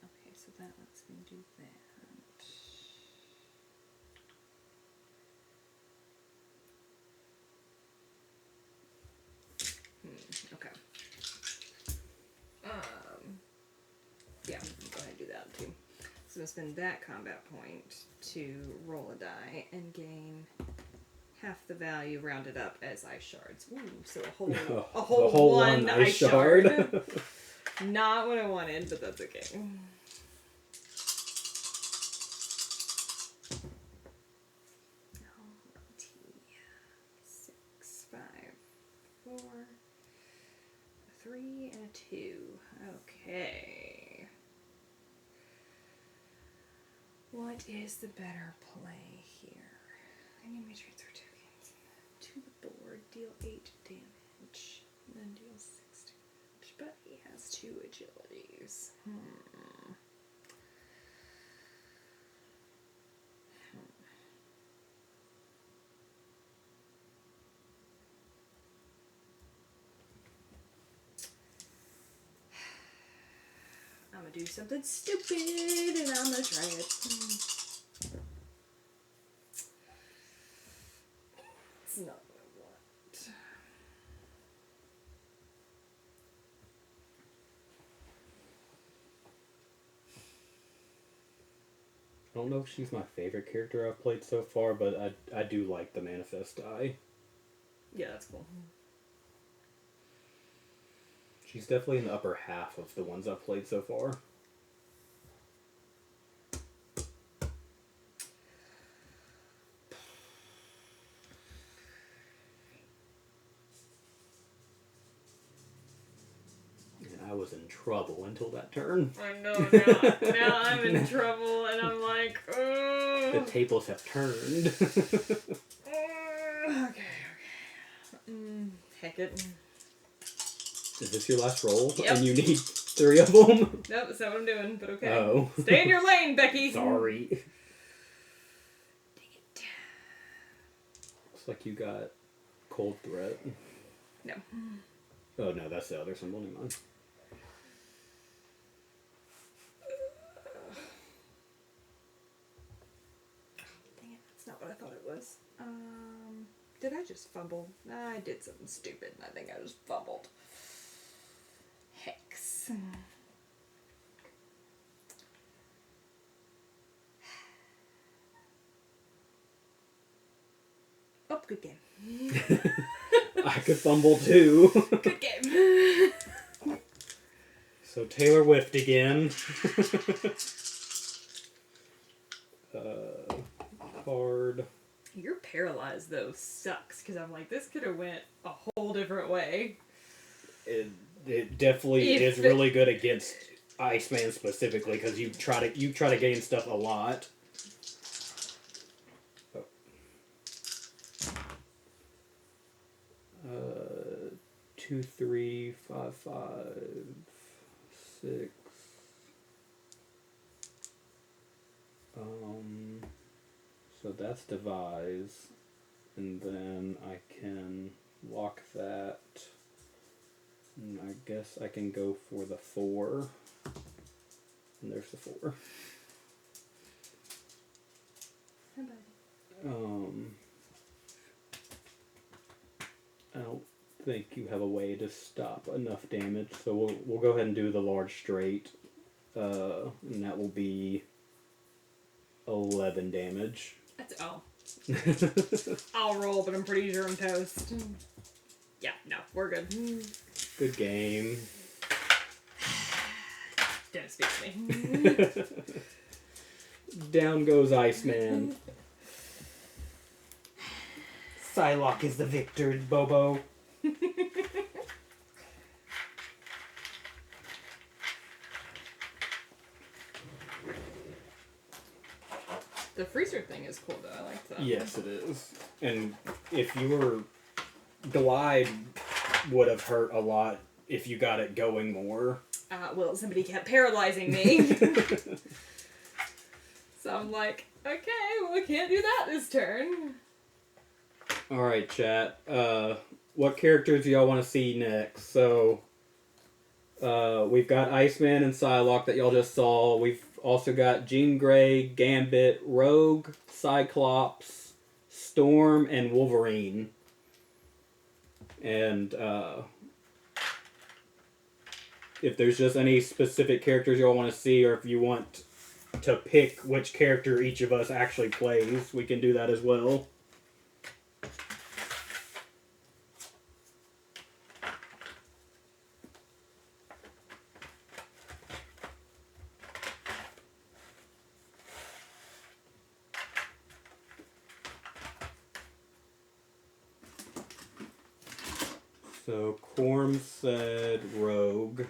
Okay, so that lets me do that. Okay. Yeah, go ahead and do that too. So I'm gonna spend that combat point to roll a die and gain half the value rounded up as ice shards. Ooh, so a whole one ice shard. Not what I wanted, but that's okay. Six, 5, 4, 3, and a 2. Okay. What is the better play here? Enemy transfer tokens to the board, deal 8 damage, then deal 6 damage, but he has 2 agilities. I'm gonna do something stupid and I'm gonna try it. It's not what I want. I don't know if she's my favorite character I've played so far, but I do like the Manifest die. Yeah, that's cool. She's definitely in the upper half of the ones I've played so far. And I was in trouble until that turn. I know, now I'm in trouble and I'm like, oh. The tables have turned. Okay. Heck it. Is this your last roll? Yep. And you need 3 of them? Nope, that's not what I'm doing, but okay. Oh. Stay in your lane, Becky! Sorry. Dang it. Looks like you got Cold Threat. No. Oh no, that's the other symbol. Never mind. Dang it, that's not what I thought it was. Did I just fumble? I did something stupid and I think I just fumbled. Hex. Oh, good game. I could fumble too. Good game. So Taylor whiffed again. Card. Your paralyzed though sucks because I'm like, this could have went a whole different way. It definitely If is really good against Iceman specifically because you try to gain stuff a lot. 2, 3, 5, 5, 6. So that's devise, and then I can lock that. And I guess I can go for the 4. And there's the 4. How about I don't think you have a way to stop enough damage, so we'll go ahead and do the large straight, and that will be 11 damage. That's I'll roll, but I'm pretty sure I'm toast. Yeah, no, we're good. Good game. Don't speak to me. Down goes Iceman. Psylocke is the victor, Bobo. The freezer thing is cool though. I like that. Yes, it is. And if you were... Glide would have hurt a lot if you got it going more. Well, somebody kept paralyzing me. So I'm like, okay, well, we can't do that this turn. Alright, chat. What characters do y'all want to see next? So, we've got Iceman and Psylocke that y'all just saw. We've also got Jean Grey, Gambit, Rogue, Cyclops, Storm, and Wolverine. And, if there's just any specific characters y'all want to see, or if you want to pick which character each of us actually plays, we can do that as well. So, Corm said Rogue.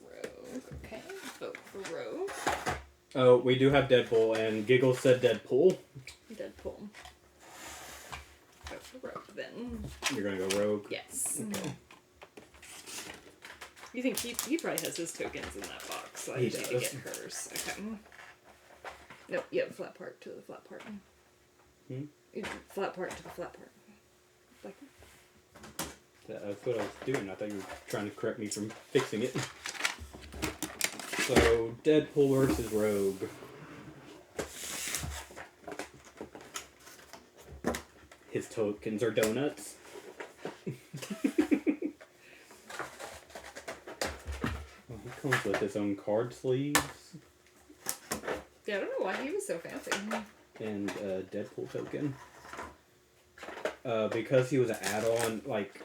Rogue, okay. Vote for Rogue. Oh, we do have Deadpool, and Giggles said Deadpool. Deadpool. Vote for Rogue then. You're gonna go Rogue? Yes. Okay. You think he probably has his tokens in that box, so I He just need to does. get hers. Okay. Nope, yeah, flat part to the flat part. Flat part to the flat part. Like That's what I was doing. I thought you were trying to correct me from fixing it. So, Deadpool versus Rogue. His tokens are donuts. Well, he comes with his own card sleeves yeah, I don't know why he was so fancy. and a Deadpool token. Because he was an add-on, like,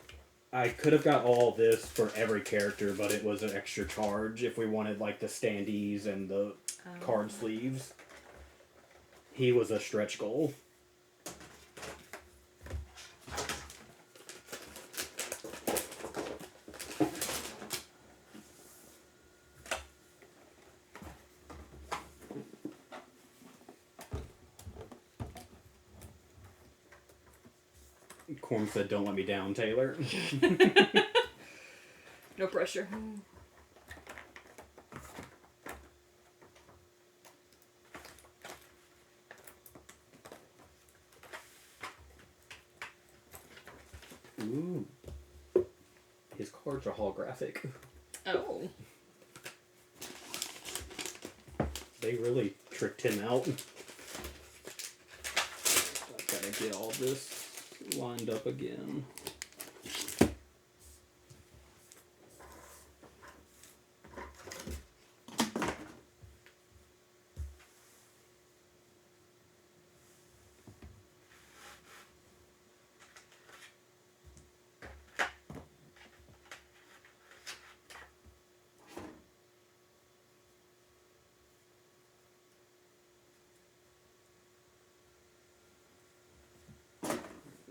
I could have got all this for every character, but it was an extra charge if we wanted, like, the standees and the card sleeves. He was a stretch goal. Corm said, "Don't let me down, Taylor." No pressure. Ooh. His cards are holographic. Oh. They really tricked him out. I've got to get all this lined up again.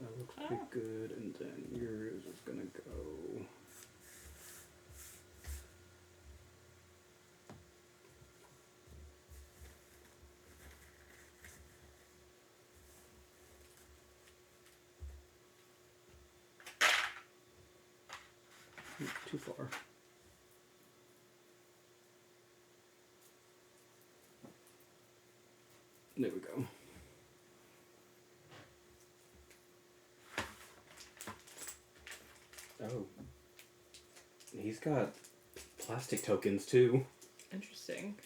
That looks pretty good, and then yours is gonna go. Too far. There we go. Oh. He's got plastic tokens too. Interesting.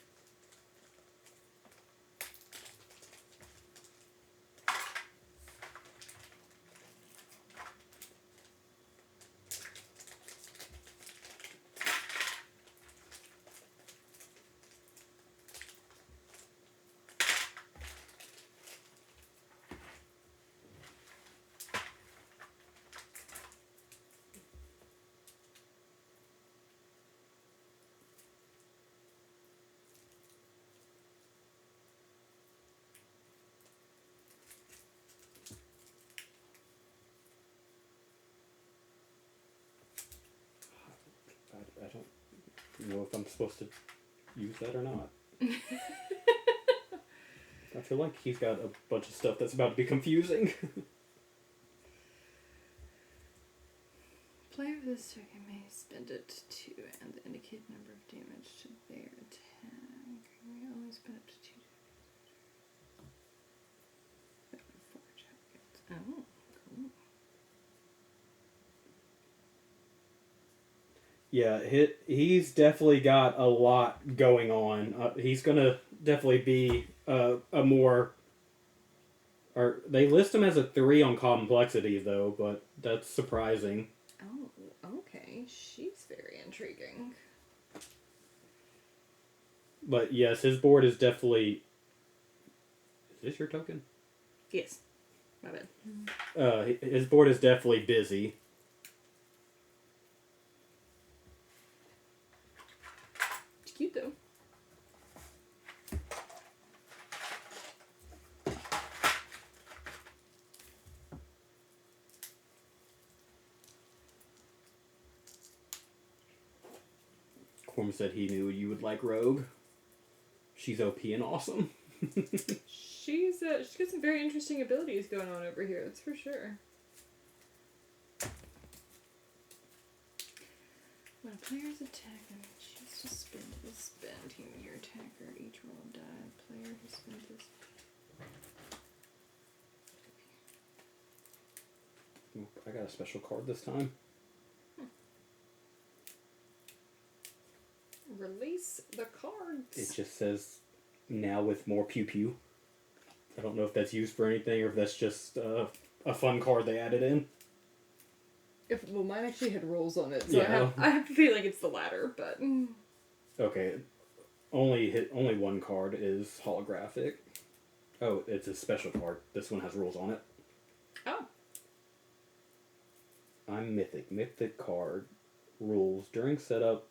I don't know if I'm supposed to use that or not. I feel like he's got a bunch of stuff that's about to be confusing. Player of this token may spend it to and the indicated number of damage to their attack. You may only spend up to 2 4 targets. Oh, cool. Yeah, he's definitely got a lot going on. He's gonna definitely be a more. Or they list him as a 3 on complexity though, but that's surprising. Oh, okay. She's very intriguing. But yes, his board is definitely. Is this your token? Yes. My bad. His board is definitely busy. It's cute though. Corm said he knew you would like Rogue. She's OP and awesome. She's got some very interesting abilities going on over here, that's for sure. When a player's attack and chooses to spend his spend, he or your attacker each roll a die. Player who spends his. I got a special card this time. Release the cards. It just says now with more pew pew. I don't know if that's used for anything or if that's just a fun card they added in. Well, mine actually had rolls on it, so Yeah. I have to feel like it's the latter, but. Okay, only one card is holographic. Oh, it's a special card. This one has rules on it. Oh. I'm Mythic. Mythic card rules during setup.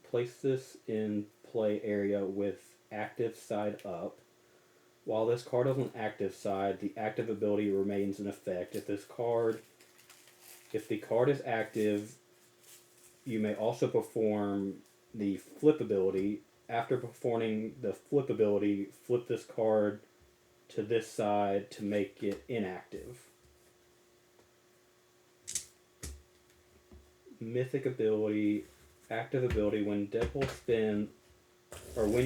Place this in play area with active side up. While this card is on active side, the active ability remains in effect. If the card is active, you may also perform the flip ability. After performing the flip ability, flip this card to this side to make it inactive. Mythic ability, active ability, when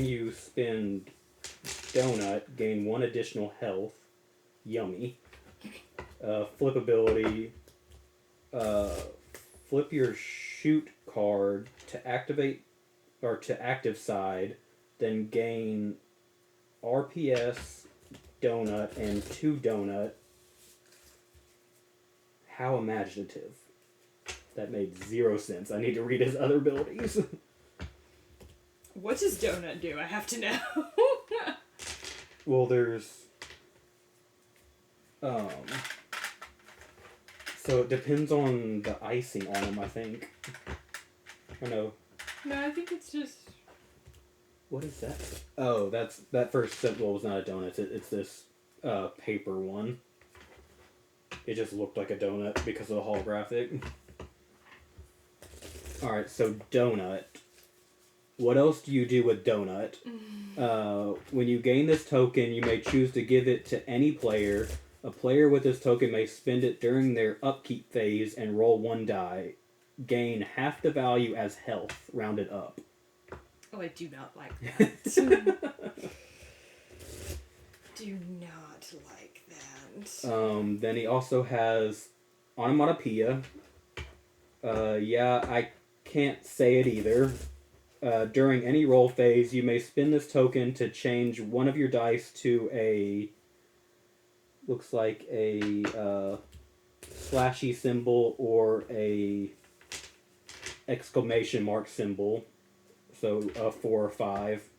you spend Donut, gain 1 additional health. Yummy. Flip ability, flip your shoot card to activate or to active side, then gain RPS, Donut, and 2 Donut. How imaginative. That made 0 sense. I need to read his other abilities. What does Donut do? I have to know. Well, there's... So it depends on the icing on them, I think. Or no. No, I think it's just... What is that? Oh, that first symbol was not a donut. It's this paper one. It just looked like a donut because of the holographic. Alright, so donut. What else do you do with donut? When you gain this token, you may choose to give it to any player. A player with this token may spend it during their upkeep phase and roll 1 die. gain half the value as health, rounded up. Oh, I do not like that. Do not like that. Then he also has Onomatopoeia. Yeah, I can't say it either. During any roll phase, you may spin this token to change one of your dice to a... looks like a slashy symbol or a exclamation mark symbol. So a 4 or 5.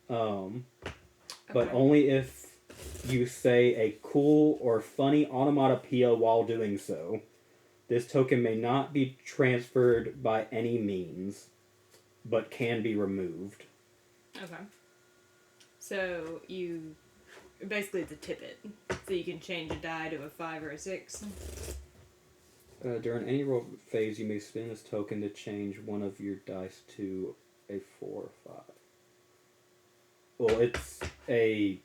But Okay. only if you say a cool or funny onomatopoeia while doing so. This token may not be transferred by any means, but can be removed. Okay. So you basically it's a tippet, so you can change a die to a 5 or a 6. During any roll phase, you may spin this token to change one of your dice to a 4 or 5. Well, it's a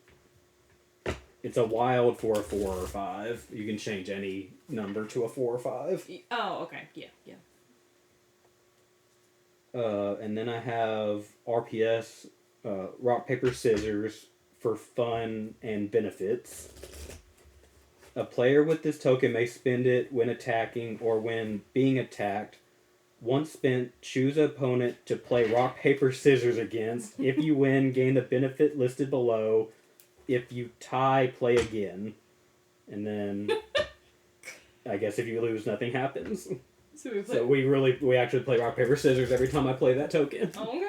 wild for a 4 or 5. You can change any number to a 4 or 5. Oh, okay. Yeah. And then I have RPS, rock, paper, scissors, for fun and benefits. A player with this token may spend it when attacking or when being attacked. Once spent, choose an opponent to play rock, paper, scissors against. If you win, gain the benefit listed below. If you tie, play again. And then, I guess if you lose, nothing happens. So we actually play rock, paper, scissors every time I play that token. Okay.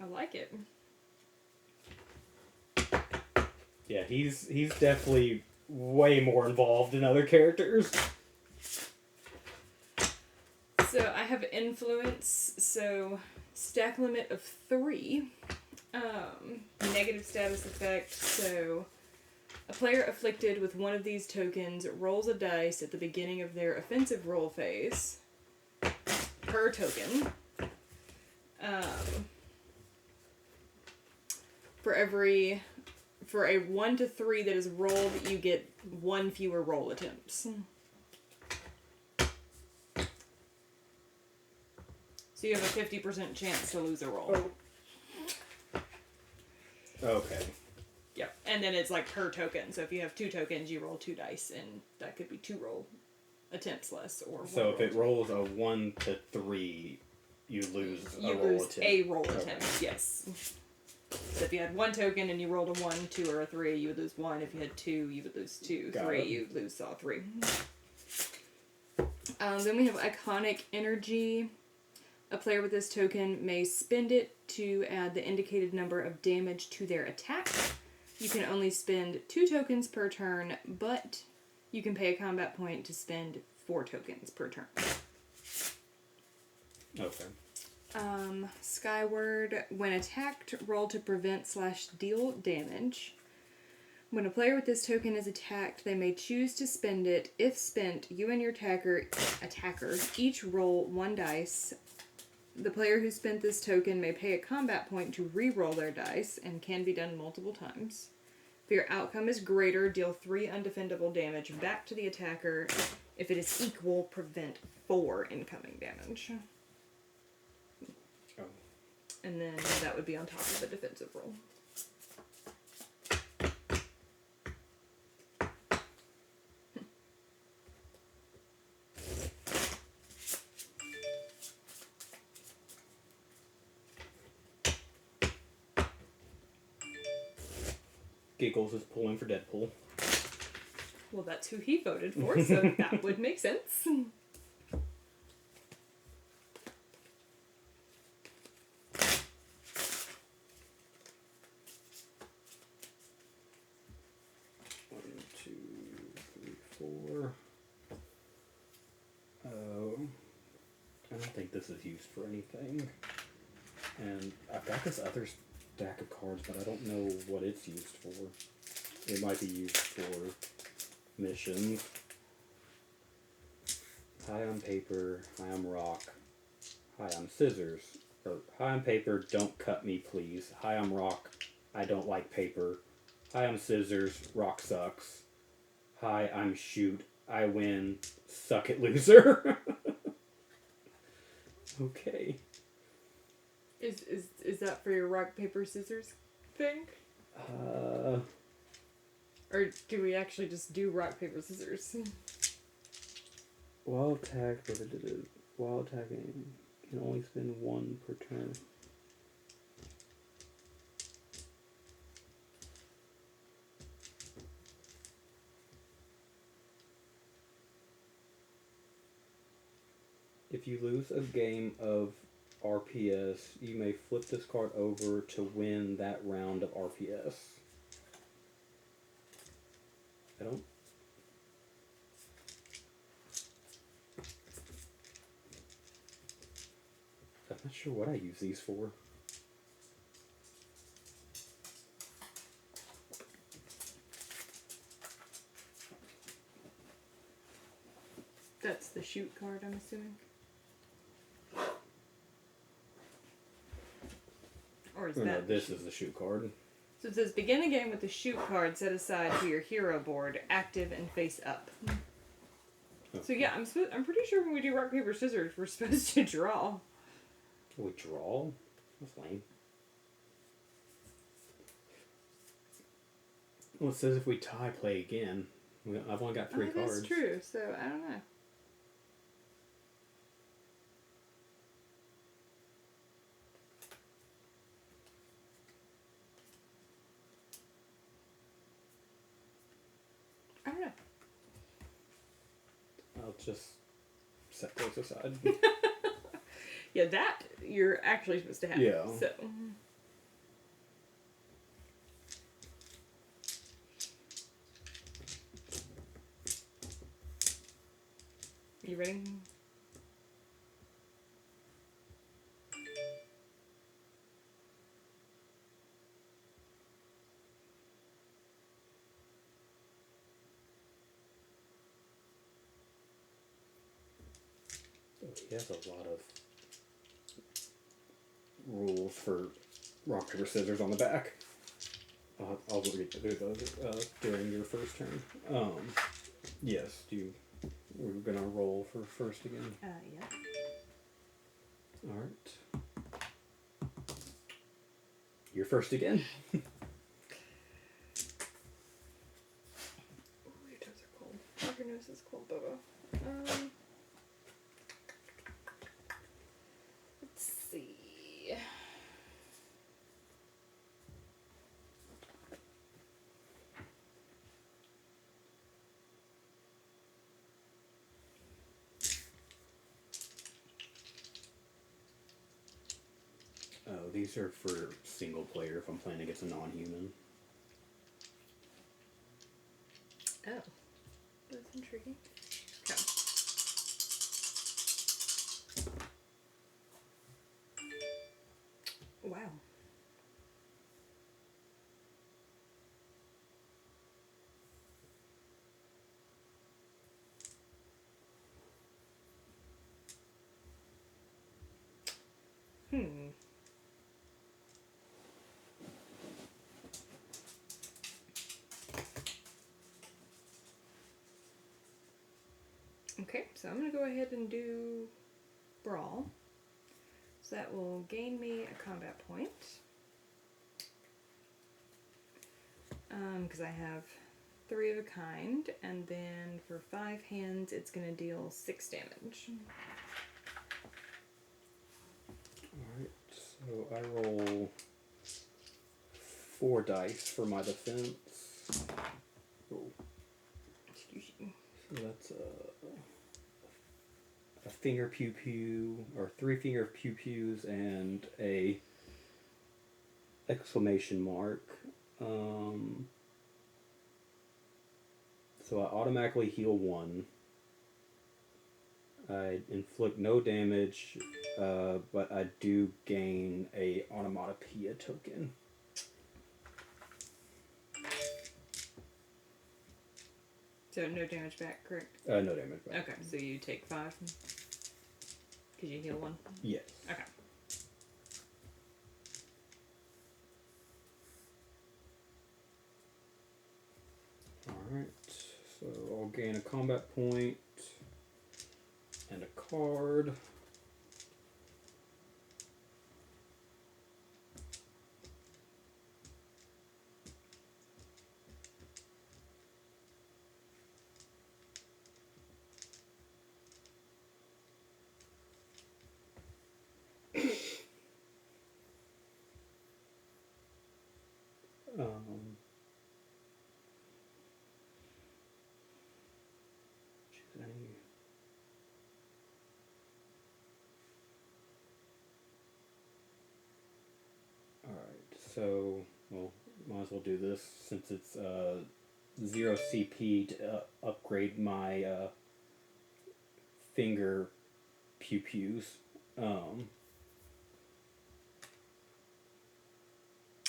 I like it. Yeah, he's definitely way more involved than other characters. So I have influence, so stack limit of 3. Negative status effect, so a player afflicted with one of these tokens rolls a dice at the beginning of their offensive roll phase per token. For a 1 to 3 that is rolled, you get 1 fewer roll attempts. So you have a 50% chance to lose a roll. Okay. Yep. And then it's like per token. So if you have 2 tokens, you roll 2 dice, and that could be 2 roll attempts less, or So one if it roll rolls a 1 to 3, you lose you a roll lose attempt. a roll attempt. Yes. So if you had 1 token and you rolled a 1, 2, or a 3, you would lose 1. If you had 2, you would lose 2. Got 3, it. you would lose all 3. Then we have Iconic Energy. A player with this token may spend it to add the indicated number of damage to their attack. You can only spend 2 tokens per turn, but you can pay a combat point to spend 4 tokens per turn. Okay. Skyward, when attacked, roll to prevent/deal damage. When a player with this token is attacked, they may choose to spend it. If spent, you and your attacker each roll 1 dice. The player who spent this token may pay a combat point to re-roll their dice, and can be done multiple times. If your outcome is greater, deal 3 undefendable damage back to the attacker. If it is equal, prevent 4 incoming damage. Oh. And then that would be on top of the defensive roll. Giggles is pulling for Deadpool. Well, that's who he voted for, so that would make sense. 4. I don't think this is used for anything. And I've got this other stack of cards, but I don't know what it's used for. It might be used for missions. Hi, I'm paper. Hi, I'm rock. Hi, I'm scissors. Or, hi, I'm paper. Don't cut me, please. Hi, I'm rock. I don't like paper. Hi, I'm scissors. Rock sucks. Hi, I'm shoot. I win. Suck it, loser. Okay. Is that for your rock paper scissors thing? Or do we actually just do rock paper scissors? Wild attack. Wild attacking can only spend one per turn. If you lose a game of RPS, you may flip this card over to win that round of RPS. I don't. I'm not sure what I use these for. That's the shoot card, I'm assuming. Or is Oh, that no, this is the shoot card. So it says begin the game with the shoot card set aside to your hero board, active and face up. So yeah, I'm pretty sure when we do rock paper scissors, we're supposed to draw. We draw? That's lame. Well, it says if we tie, play again. I've only got 3 cards. That's true. So I don't know. I don't know. I'll just set those aside. Yeah, that you're actually supposed to have. Yeah. So. You ready? He has a lot of rules for rock, paper, scissors on the back. I'll read through those during your first turn. Yes, we're gonna roll for first again. Yeah. Alright. You're first again. Ooh, your toes are cold. Oh, your nose is cold, Bubba. Let's see. Oh, these are for single player if I'm playing against a non-human. Oh. That's intriguing. Okay. Wow. Okay, so I'm going to go ahead and do Brawl. So that will gain me a combat point. Because I have 3 of a kind, and then for 5 hands, it's going to deal 6 damage. Alright, so I roll 4 dice for my defense. Oh. Excuse you. So that's a finger pew pew, or 3 finger pew pews, and a exclamation mark. So I automatically heal 1. I inflict no damage, but I do gain a onomatopoeia token. So no damage back, correct? No damage back. Okay, so you take 5. Because you heal 1? Yes. Okay. Alright, So I'll gain a combat point and a card. Choose any. Alright, so, well, might as well do this since it's 0 CP to upgrade my finger pew pews.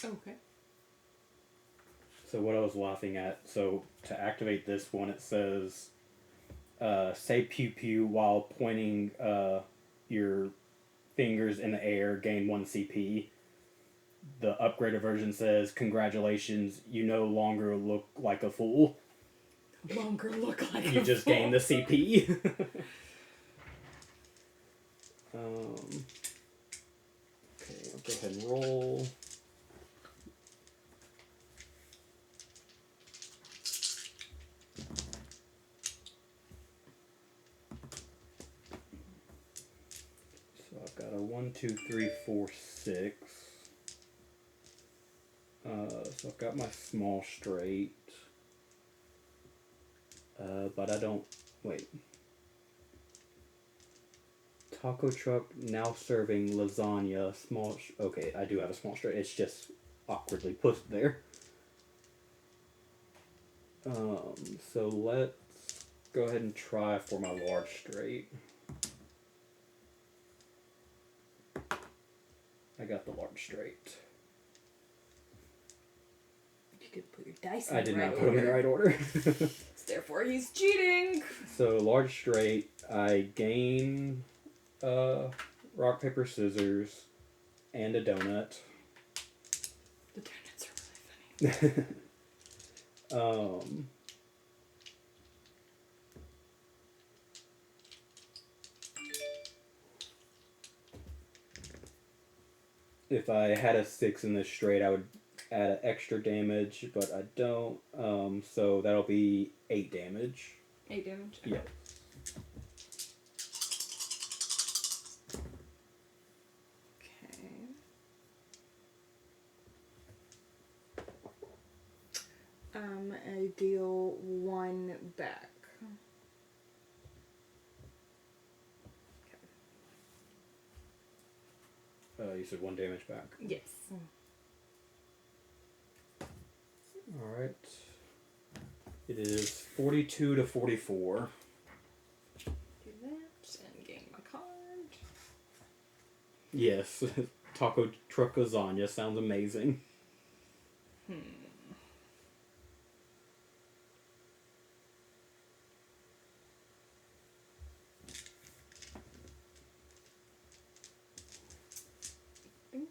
Okay. So what I was laughing at, so to activate this one, it says, say pew pew while pointing your fingers in the air, gain 1 CP. The upgraded version says, congratulations, you no longer look like a fool. Longer look like You a just fool. gained the CP. Okay, I'll go ahead and roll. So I've got a 1, 2, 3, 4, 6. So I've got my small straight. But I don't. Wait. Taco truck now serving lasagna. Small. Okay, I do have a small straight. It's just awkwardly put there. So let's go ahead and try for my large straight. I got the large straight. You could put your dice in I the did right not put them in the order. right order. Therefore, he's cheating. So large straight, I gain rock paper scissors and a donut. The donuts are really funny. If I had a 6 in this straight, I would add an extra damage, but I don't. So that'll be 8 damage. 8 damage? Yeah. Okay. I deal 1 back. You said 1 damage back. Yes. Alright. It is 42 to 44. Do that and gain my card. Yes. Taco truck lasagna sounds amazing. I think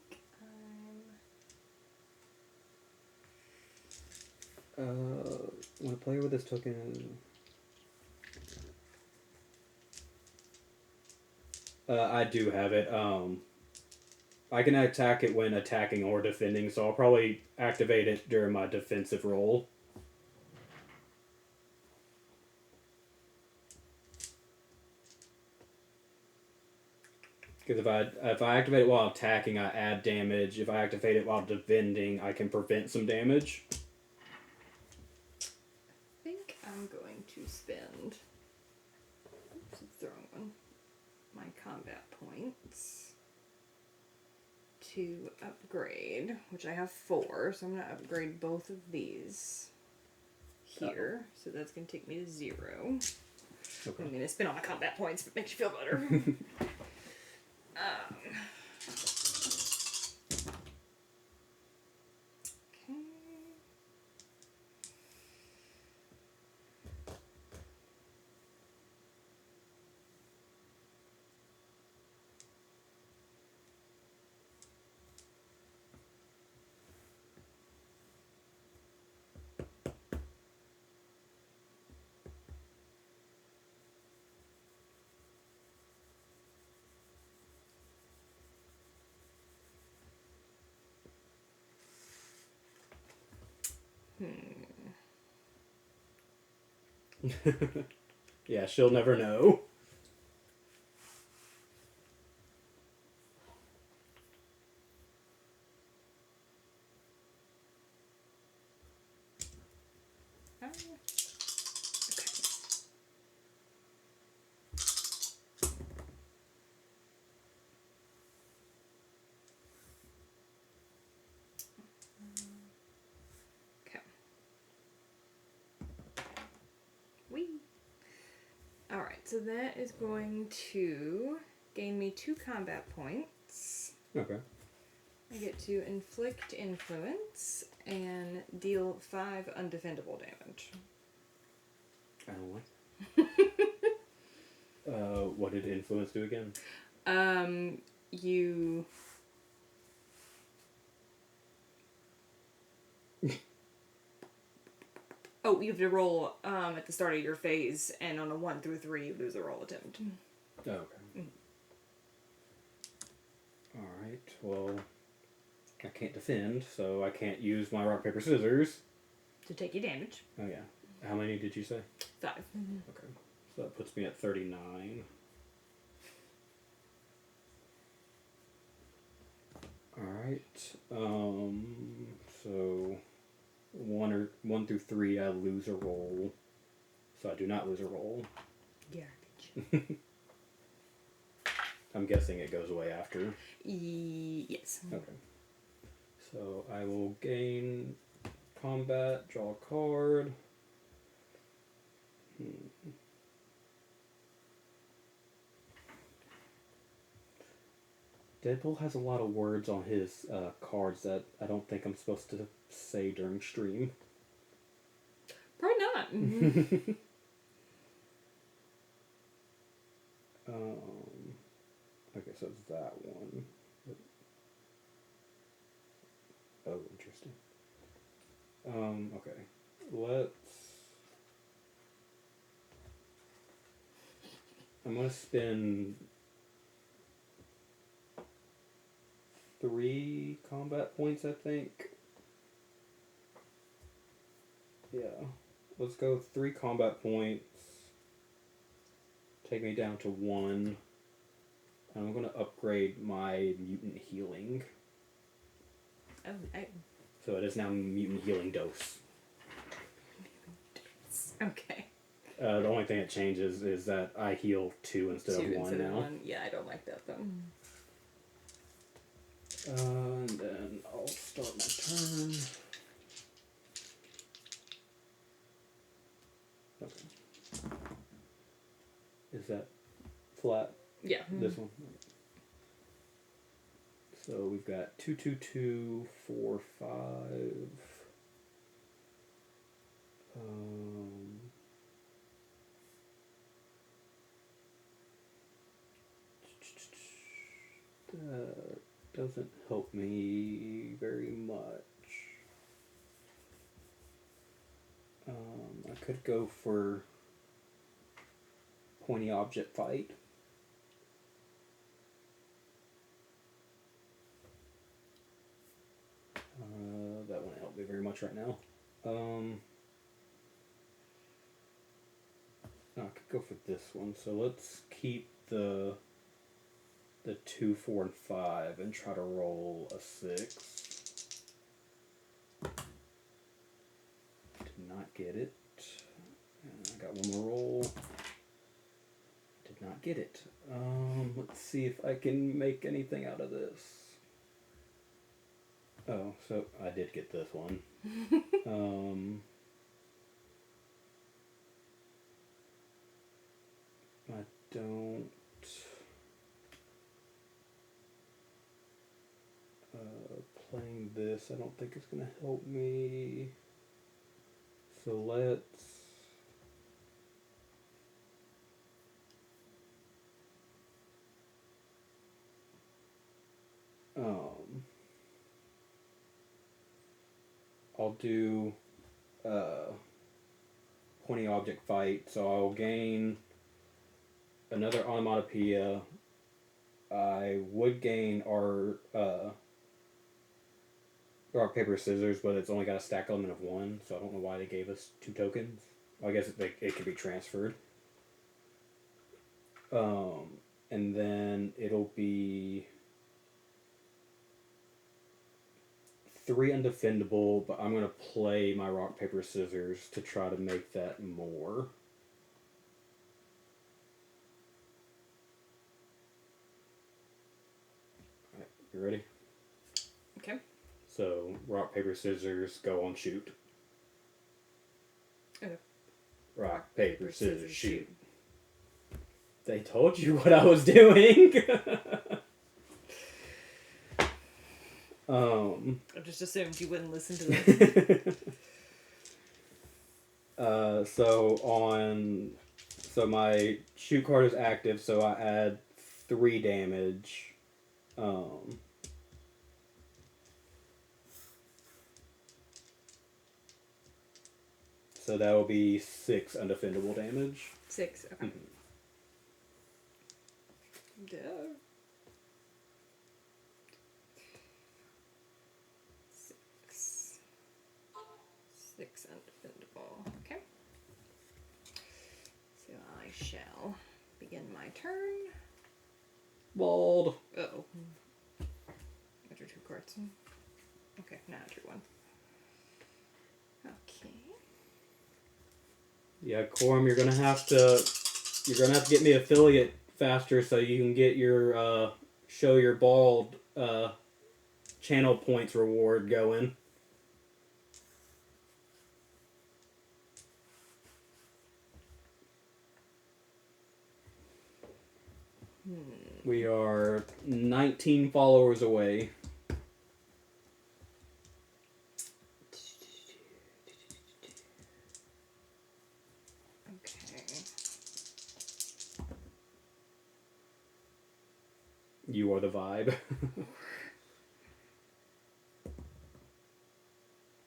When a player with this token... I do have it. I can attack it when attacking or defending, so I'll probably activate it during my defensive roll. Because if I activate it while attacking, I add damage. If I activate it while defending, I can prevent some damage. I think I'm going to spend. Oops, it's the wrong one. My combat points to upgrade, which I have 4, so I'm going to upgrade both of these here. So that's going to take me to 0. Okay. I'm going to spend all my combat points if it makes you feel better. Okay. Yeah, she'll never know. Okay. Okay. Wee. All right, so that is going to gain me 2 combat points. Okay. I get to inflict influence and deal 5 undefendable damage. I don't like. What did influence do again? You. Oh, you have to roll at the start of your phase, and on a 1 through 3, you lose a roll attempt. Oh, okay. Alright, well, I can't defend, so I can't use my rock, paper, scissors. To take your damage. Oh, yeah. How many did you say? 5. Okay. So that puts me at 39. Alright. So 1 through 3 I lose a roll. So I do not lose a roll. Garbage. I'm guessing it goes away after. Yes. Okay. So I will gain combat, draw a card. Deadpool has a lot of words on his cards that I don't think I'm supposed to say during stream. Probably not. Okay, so it's that one. Oh, interesting. Okay. I'm gonna spend 3 combat points, I think. Yeah. Let's go 3 combat points. Take me down to 1. And I'm gonna upgrade my mutant healing. Oh, So it is now mutant healing dose. okay. The only thing that changes is that I heal 2 instead of 1 now. Yeah, I don't like that though. And then I'll start my turn. Okay. Is that flat? Yeah. This one? So we've got 2, 2, 2, 4, 5. That doesn't help me very much. I could go for pointy object fight. That wouldn't help me very much right now. I could go for this one. So let's keep the 2, 4, and 5 and try to roll a 6. Did not get it. And I got one more roll. Did not get it. Let's see if I can make anything out of this. Oh, so I did get this one. I don't... playing this, I don't think it's going to help me. So let's... I'll do pointy object fight, so I'll gain another onomatopoeia. I would gain our rock, paper, scissors, but it's only got a stack element of 1, so I don't know why they gave us 2 tokens. Well, I guess it can be transferred. And then it'll be 3 undefendable, but I'm going to play my rock, paper, scissors to try to make that more. Alright, you ready? Okay. So, rock, paper, scissors, go on shoot. Okay. Rock, paper, scissors, shoot. They told you what I was doing. I just assumed you wouldn't listen to them. So my shoot card is active, so I add 3 damage. So that will be 6 undefendable damage. 6. Okay. Mhm. Duh. 6. 6 undefendable. Okay. So I shall begin my turn. Bald. Uh-oh. I drew 2 cards. Okay, now I drew 1. Okay. Yeah, Corm, you're gonna have to get me affiliate faster so you can get your show your bald channel points reward going. We are 19 followers away. Okay. You are the vibe.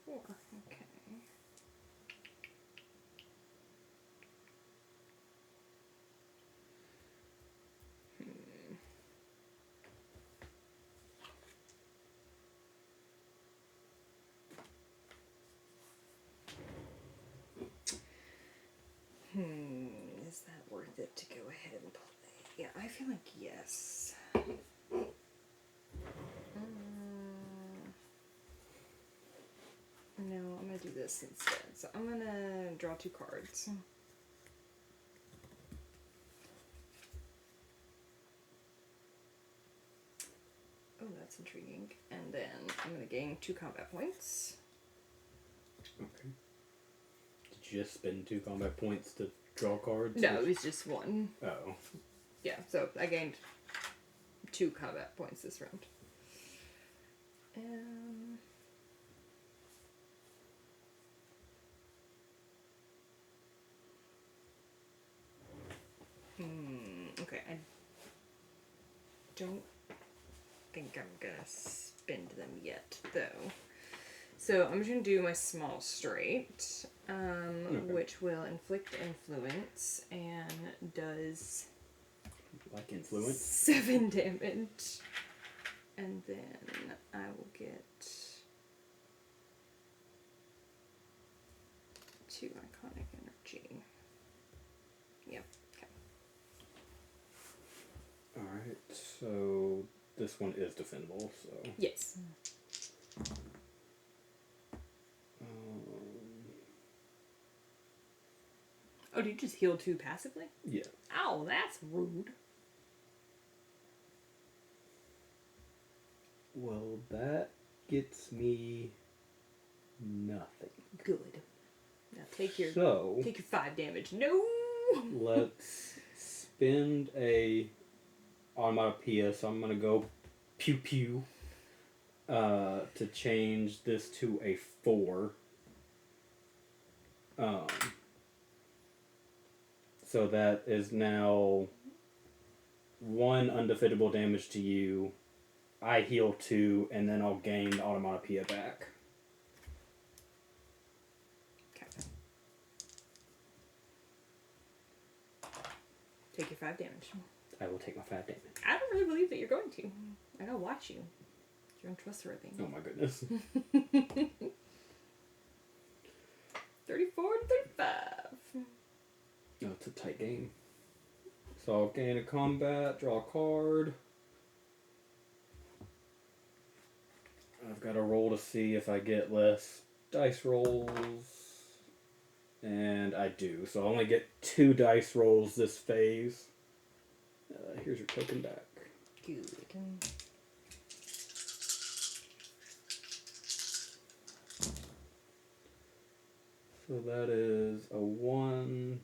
4. Okay. Is that worth it to go ahead and play? Yeah, I feel like yes. No, I'm gonna do this instead. So I'm gonna draw 2 cards. Oh, that's intriguing. And then I'm gonna gain 2 combat points. Okay. Did you just spend 2 combat points to draw cards? No, it was just 1. Oh. Yeah, so I gained 2 combat points this round. Okay, I don't think I'm gonna spend them yet, though. So I'm just gonna do my small straight, which will inflict influence and does Like influence? 7 damage. And then I will get 2 iconic energy. Yep. Okay. Alright, so this one is defendable, so. Yes. Oh, did you just heal 2 passively? Yeah. Ow, that's rude. Well, that gets me nothing. Good. Now take your So, 5 damage. No. let's spend a onomatopoeia, so I'm gonna go pew pew to change this to a 4. So that is now 1 undefeatable damage to you. I heal 2, and then I'll gain the onomatopoeia back. Okay. Take your 5 damage. I will take my 5 damage. I don't really believe that you're going to. I gotta watch you. You're untrustworthy. Oh my goodness. 34 and 35. No, it's a tight game. So I'll gain a combat, draw a card. I've got to roll to see if I get less dice rolls. And I do. So I only get 2 dice rolls this phase. Here's your token back. Good. So that is a 1,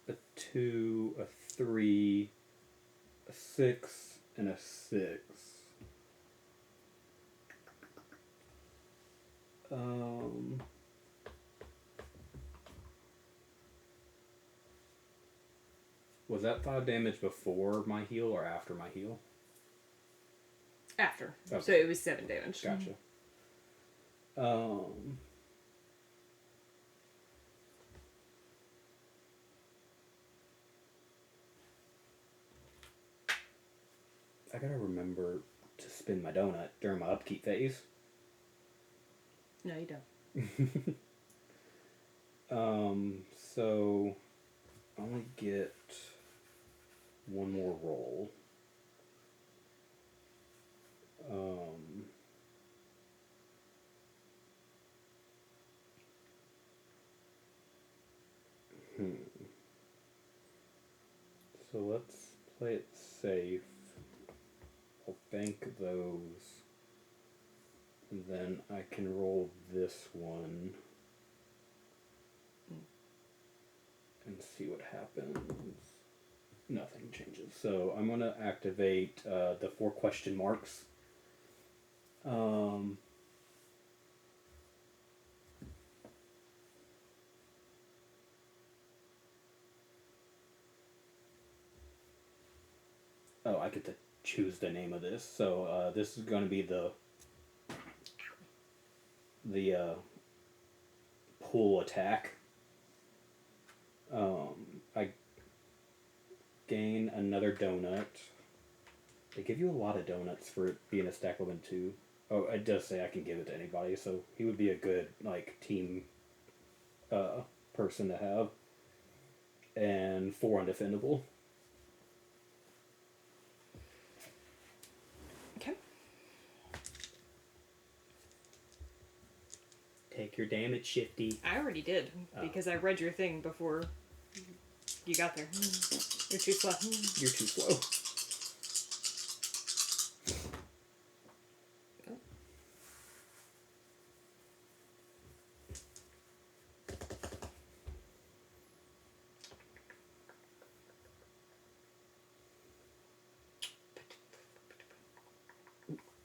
a 2, a 3, a 6, and a 6. Was that 5 damage before my heal or after my heal? After. Okay. So it was 7 damage. Gotcha. I gotta remember to spin my donut during my upkeep phase. No, you don't. So I only get 1 more roll. So let's play it safe. I'll bank those. And then I can roll this one. And see what happens. Nothing changes. So I'm going to activate the 4 question marks. Oh, I get to choose the name of this. So this is going to be the pull attack. I gain another donut. They give you a lot of donuts for it being a stack limit 2. Oh, it does say I can give it to anybody, so he would be a good team person to have. And 4 undefendable. Okay. Take your damage, Shifty. I already did because I read your thing before you got there. You're too slow. You're too slow. Oh.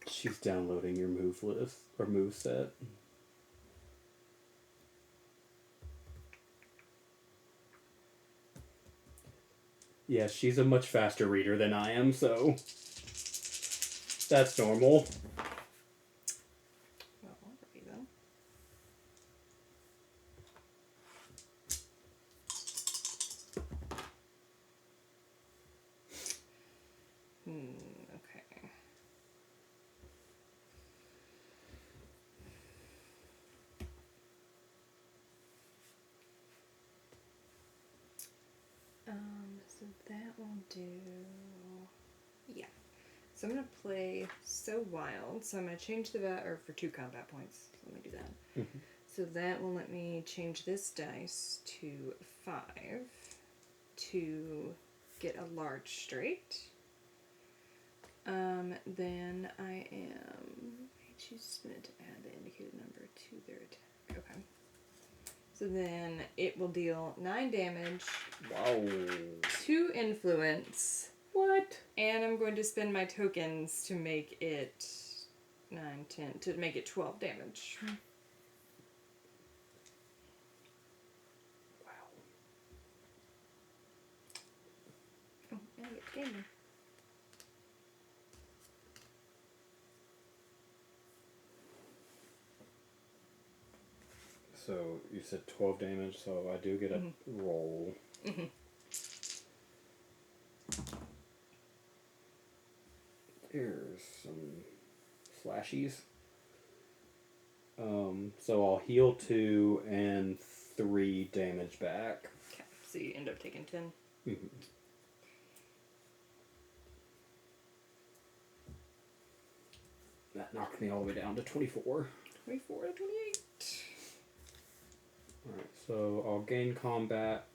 She's downloading your move list or move set. Yeah, she's a much faster reader than I am, so that's normal. Well, alrighty then. Okay. So that will do. Yeah. So I'm gonna play So Wild. So I'm gonna change the for 2 combat points. So let me do that. Mm-hmm. So that will let me change this dice to 5 to get a large straight. Then I choose to spin it to add the indicated number to their attack. Okay. So then it will deal 9 damage, Wow. 2 influence, What? and I'm going to spend my tokens to make it 9, 10, to make it 12 damage. Wow. Oh, and I get the game. So you said 12 damage, so I do get a roll. Mm-hmm. There's some slashies. So I'll heal 2 and 3 damage back. Okay, so you end up taking 10. Mhm. That knocked me all the way down to 24. 24 to 28. Alright, so I'll gain combat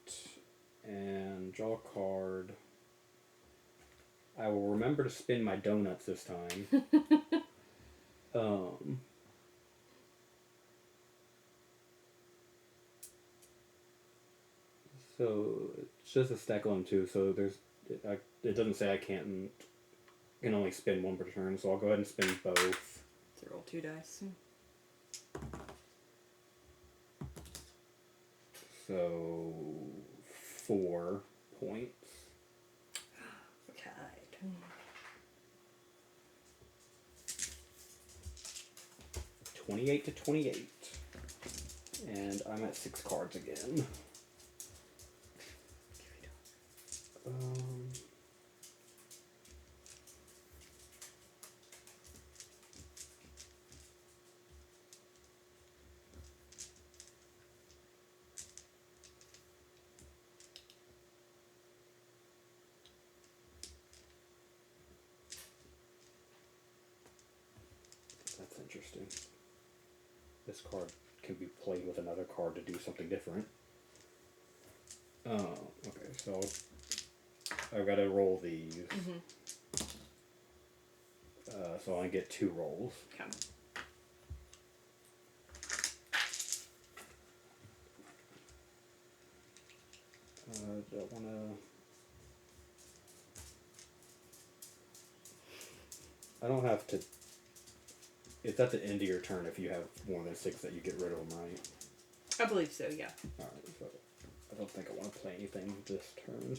and draw a card. I will remember to spin my donuts this time. So it's just a stack on 2, so it doesn't say I can only spin 1 per turn, so I'll go ahead and spin both. So roll 2 dice. So 4 points. Okay. 28 to 28. And I'm at 6 cards again. That's interesting. This card can be played with another card to do something different. Okay, so I've got to roll these. So I get 2 rolls. Okay. Don't want to... I don't have to... It's at the end of your turn if you have more than 6 that you get rid of them, right? I believe so, yeah. Alright, so I don't think I want to play anything this turn.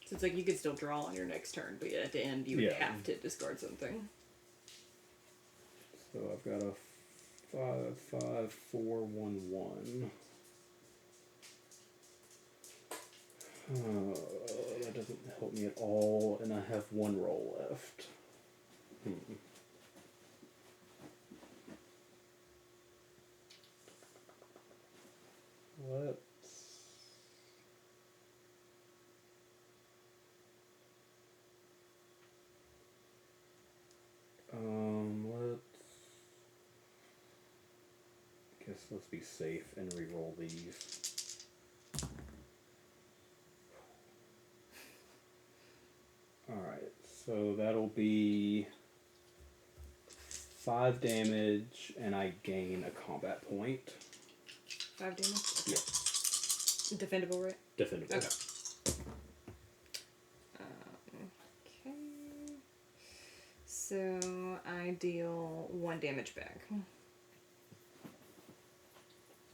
So it's like you could still draw on your next turn, but at the end you would have to discard something. So I've got a 5/5 4/1/1. That doesn't help me at all, and I have 1 roll left. Let's... let's be safe and re-roll these. Alright, so that'll be 5 damage, and I gain a combat point. 5 damage? Okay. Yeah. Defendable, right? Defendable. Okay. Okay. So I deal 1 damage back.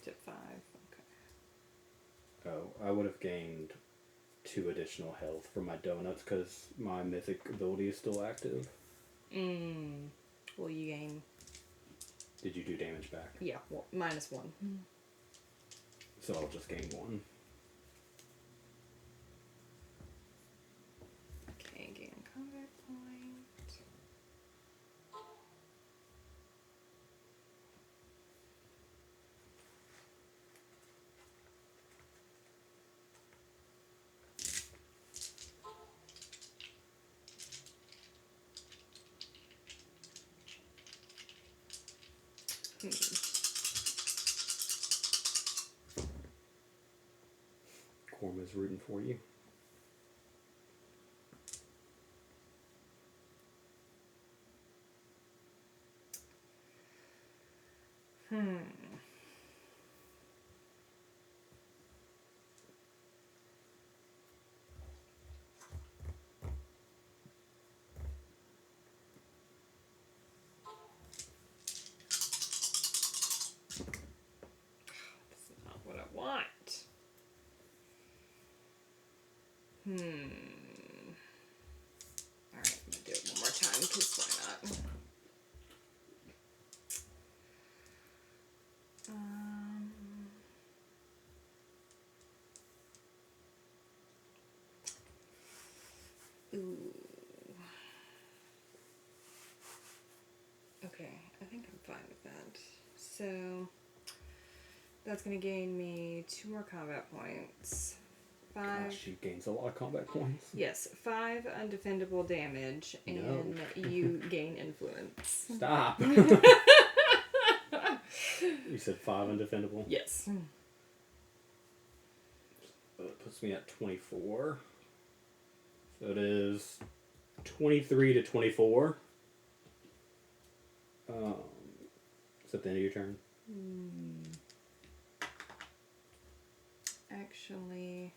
Is it 5? Okay. Oh, I would have gained 2 additional health from my donuts because my mythic ability is still active. Well, you gain... Did you do damage back? Yeah, well, -1. So I'll just gain 1. Okay, gain combat point. Corma's rooting for you. That's not what I want. Alright, I'm gonna do it one more time, because why not? Ooh. So that's gonna gain me 2 more combat points. 5. Gosh, she gains a lot of combat points. Yes, 5 undefendable damage, and No. you gain influence. Stop. You said 5 undefendable? Yes. It puts me at 24. So it is 23 to 24. Is that the end of your turn? Actually,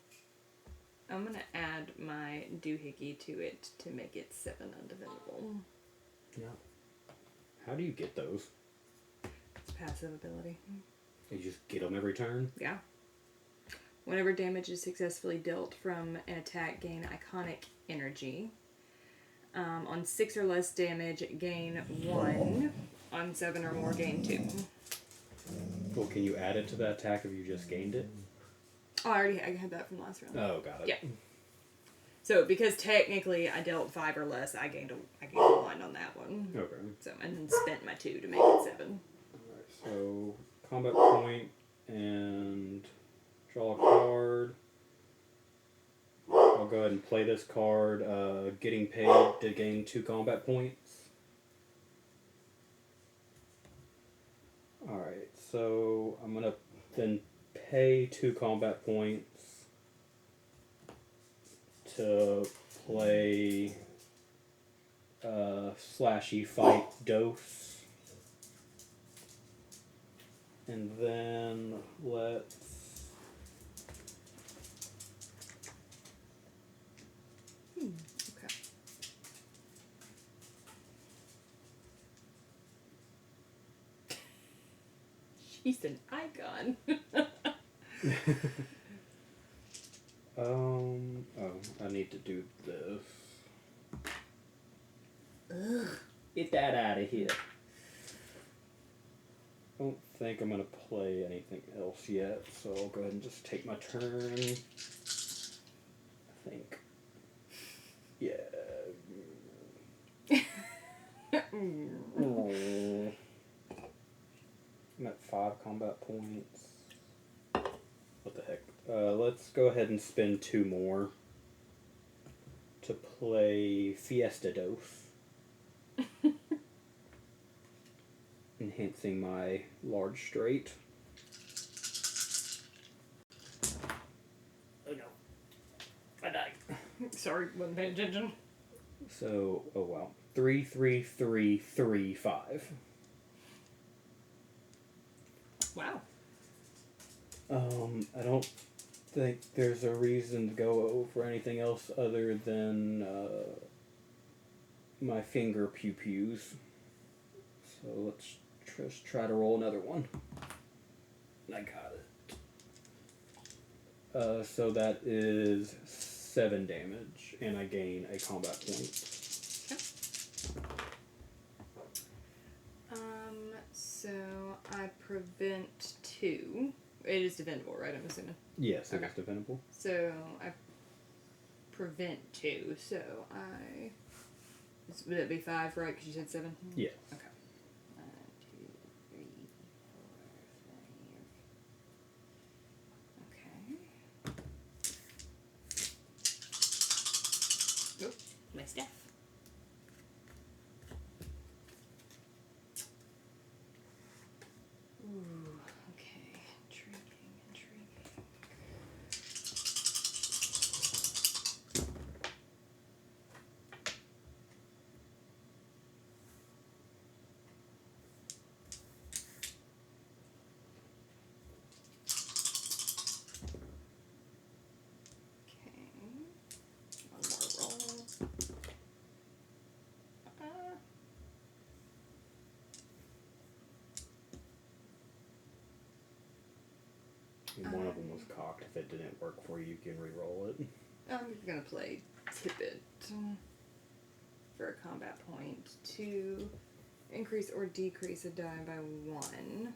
I'm gonna add my doohickey to it to make it 7 undefendable. Yeah. How do you get those? It's passive ability. You just get them every turn? Yeah. Whenever damage is successfully dealt from an attack, gain iconic energy. On 6 or less damage, gain 1. On 7 or more, gain 2. Well, can you add it to the attack if you just gained it? Oh, I had that from last round. Oh, got it. Yeah. So because technically I dealt 5 or less, I gained a 1 on that one. Okay. So and then spent my 2 to make it 7. Alright, so combat point and draw a card. I'll go ahead and play this card. Getting paid to gain 2 combat points. Alright, so I'm gonna then pay 2 combat points to play Slashy Fight Dose. And then let's Okay. She's an icon. I need to do this. Ugh. Get that out of here. I don't think I'm gonna play anything else yet, so I'll go ahead and just take my turn. I think. Yeah. Oh. I'm at 5 combat points. What the heck? Let's go ahead and spend 2 more to play Fiesta Dose. Enhancing my large straight. Oh no. I died. Sorry, wasn't paying attention. So, oh wow. 3, 3, 3, 3, 5. Wow. I don't think there's a reason to go over anything else other than my finger pew-pews. So let's just try to roll another one. I got it. So that is 7 damage, and I gain a combat point. So I prevent 2. It is defendable, right? I'm assuming. Yes, it Okay. is defendable. So I prevent 2. So I would it be 5, right? Because you said 7. Yes. Okay. 1, 2, 3, 4, 5. Okay. Oh, my stuff. Ooh, okay. Intriguing. Okay. One more roll. And one of them was cocked. If it didn't work for you, you can re-roll it. I'm gonna play Tippet for a combat point to increase or decrease a die by 1.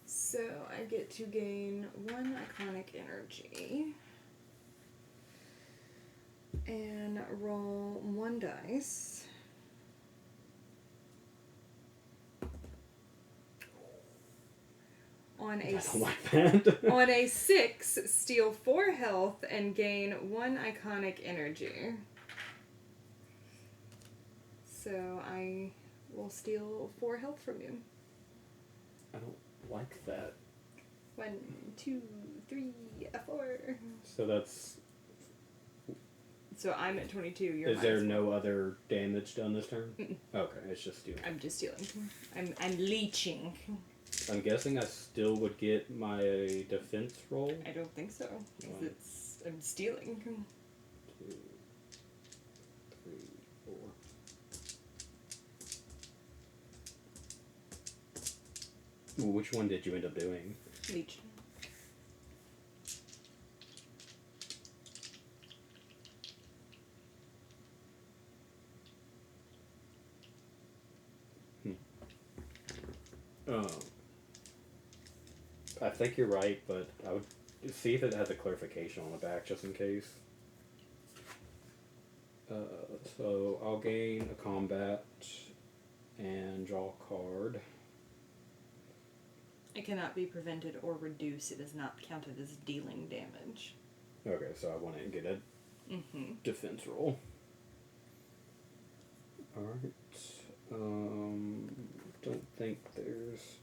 So I get to gain 1 iconic energy and roll 1 dice. On I a don't like that. on a 6, steal 4 health and gain 1 iconic energy. So I will steal 4 health from you. I don't like that. 1, 2, 3, 4. So that's. So I'm at 22. You're Is there minus no other damage done this turn? Mm-mm. Okay, it's just stealing. I'm just stealing. I'm leeching. I'm guessing I still would get my defense roll. I don't think so. 'Cause One. I'm stealing. 2, 3, 4. Well, which one did you end up doing? Leech. I think you're right, but I would see if it has a clarification on the back just in case. So I'll gain a combat and draw a card. It cannot be prevented or reduced. It is not counted as dealing damage. Okay, so I want to get a Mm-hmm. defense roll. Alright. Don't think there's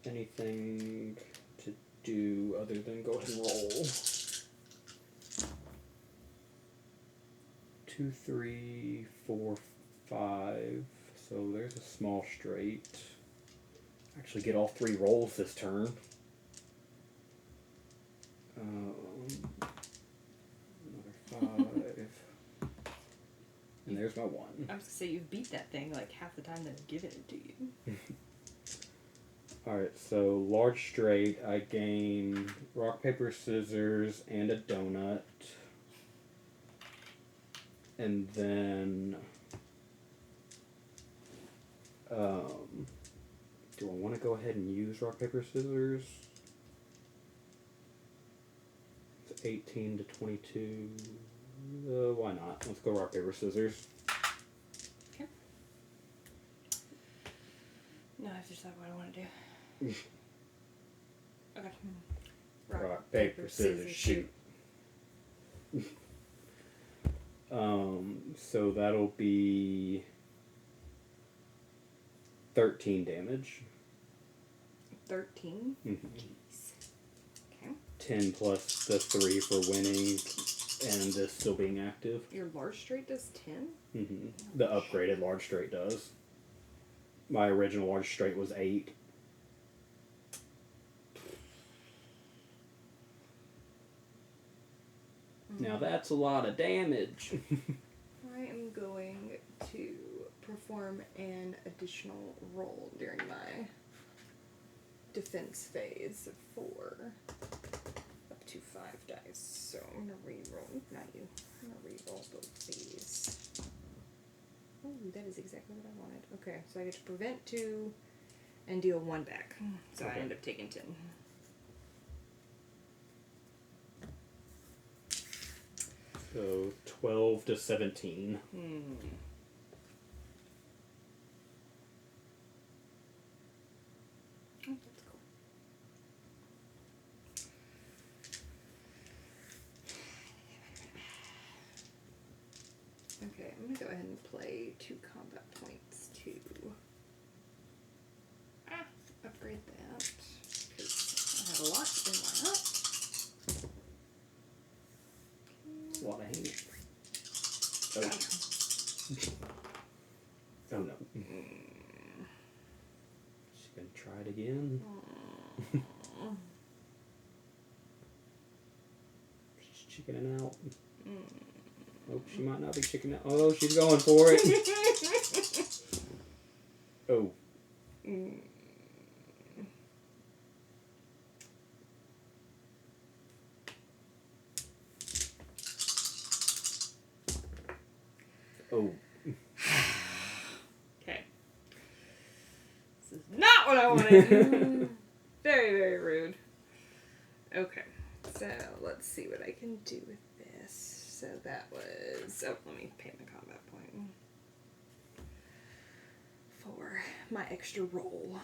anything to do other than go ahead and roll. 2, 3, 4, 5. So there's a small straight. Actually get all 3 rolls this turn. Another 5. And there's my 1. I was gonna say you've beat that thing like half the time that I've given it to you. Alright, so large straight, I gain rock, paper, scissors, and a donut. And then, do I want to go ahead and use rock, paper, scissors? It's 18 to 22. Why not? Let's go rock, paper, scissors. Okay. No, I have to decide what I want to do. Okay. Rock, paper, scissors, shoot. So that'll be 13 damage. 13? Mhm. Jeez. Okay. 10 plus the 3 for winning, and this still being active. Your large straight does 10? The upgraded large straight does. My original large straight was 8. Now that's a lot of damage. I am going to perform an additional roll during my defense phase for up to 5 dice. So I'm gonna re-roll, not you. I'm gonna re-roll both these. Oh, that is exactly what I wanted. Okay, so I get to prevent 2 and deal 1 back. So I Okay. end up taking 10. So 12 to 17. Oh, that's cool. Okay, I'm gonna go ahead and play 2 combat points to upgrade that because I have a lot in my up. That's a lot of hand. Oh no. She's gonna try it again. She's chickening out. Oh, she might not be chickening out. Oh, she's going for it. Oh. Oh. Okay. This is not what I wanted. Very, very rude. Okay, so let's see what I can do with this. So that was... Oh, let me pay my combat point for my extra roll.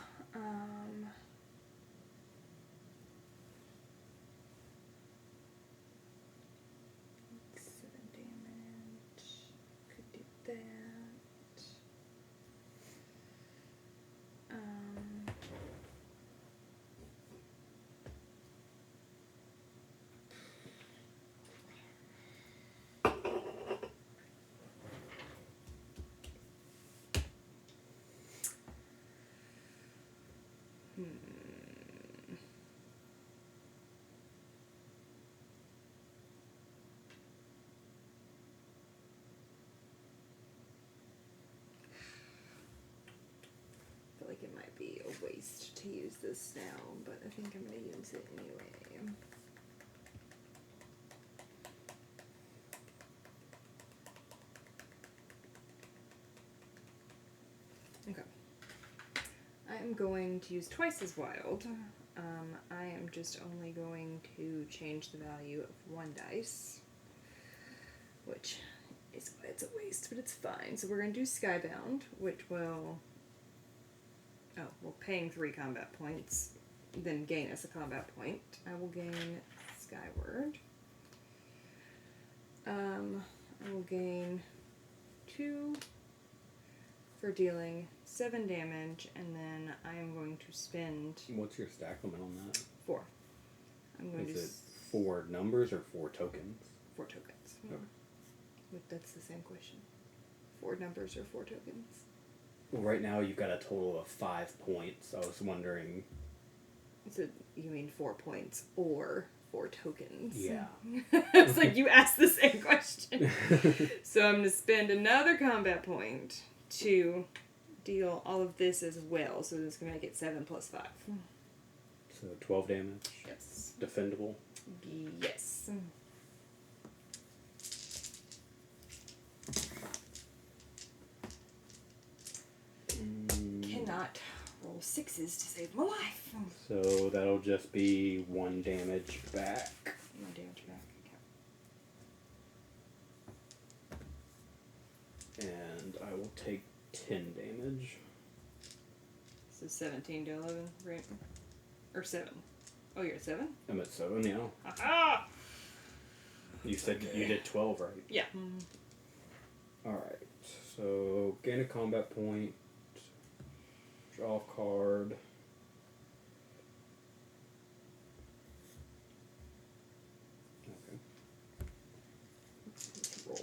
waste to use this now, but I think I'm gonna use it anyway. Okay. I am going to use twice as wild. I am just only going to change the value of one dice, which is it's a waste, but it's fine. So we're going to do Skybound, which will paying 3 combat points, then gain us a combat point. I will gain Skyward. I will gain 2 for dealing 7 damage, and then I am going to spend What's your stack limit on that? 4. I'm going Is to it 4 numbers or 4 tokens? 4 tokens. Okay. But that's the same question. 4 numbers or 4 tokens? Well, right now you've got a total of 5 points. I was wondering. So you mean 4 points or 4 tokens? Yeah. It's like you asked the same question. So I'm going to spend another combat point to deal all of this as well. So it's going to make it 7 plus 5. So 12 damage. Yes. Defendable. Yes. Cannot roll 6s to save my life. So that'll just be 1 damage back. 1 damage back. Okay. And I will take 10 damage. So 17 to 11, right? Or 7. Oh, you're at 7? I'm at 7 now. Aha! You said you did 12, right? Yeah. Alright. So gain a combat point. Draw a card. Okay. Let's roll.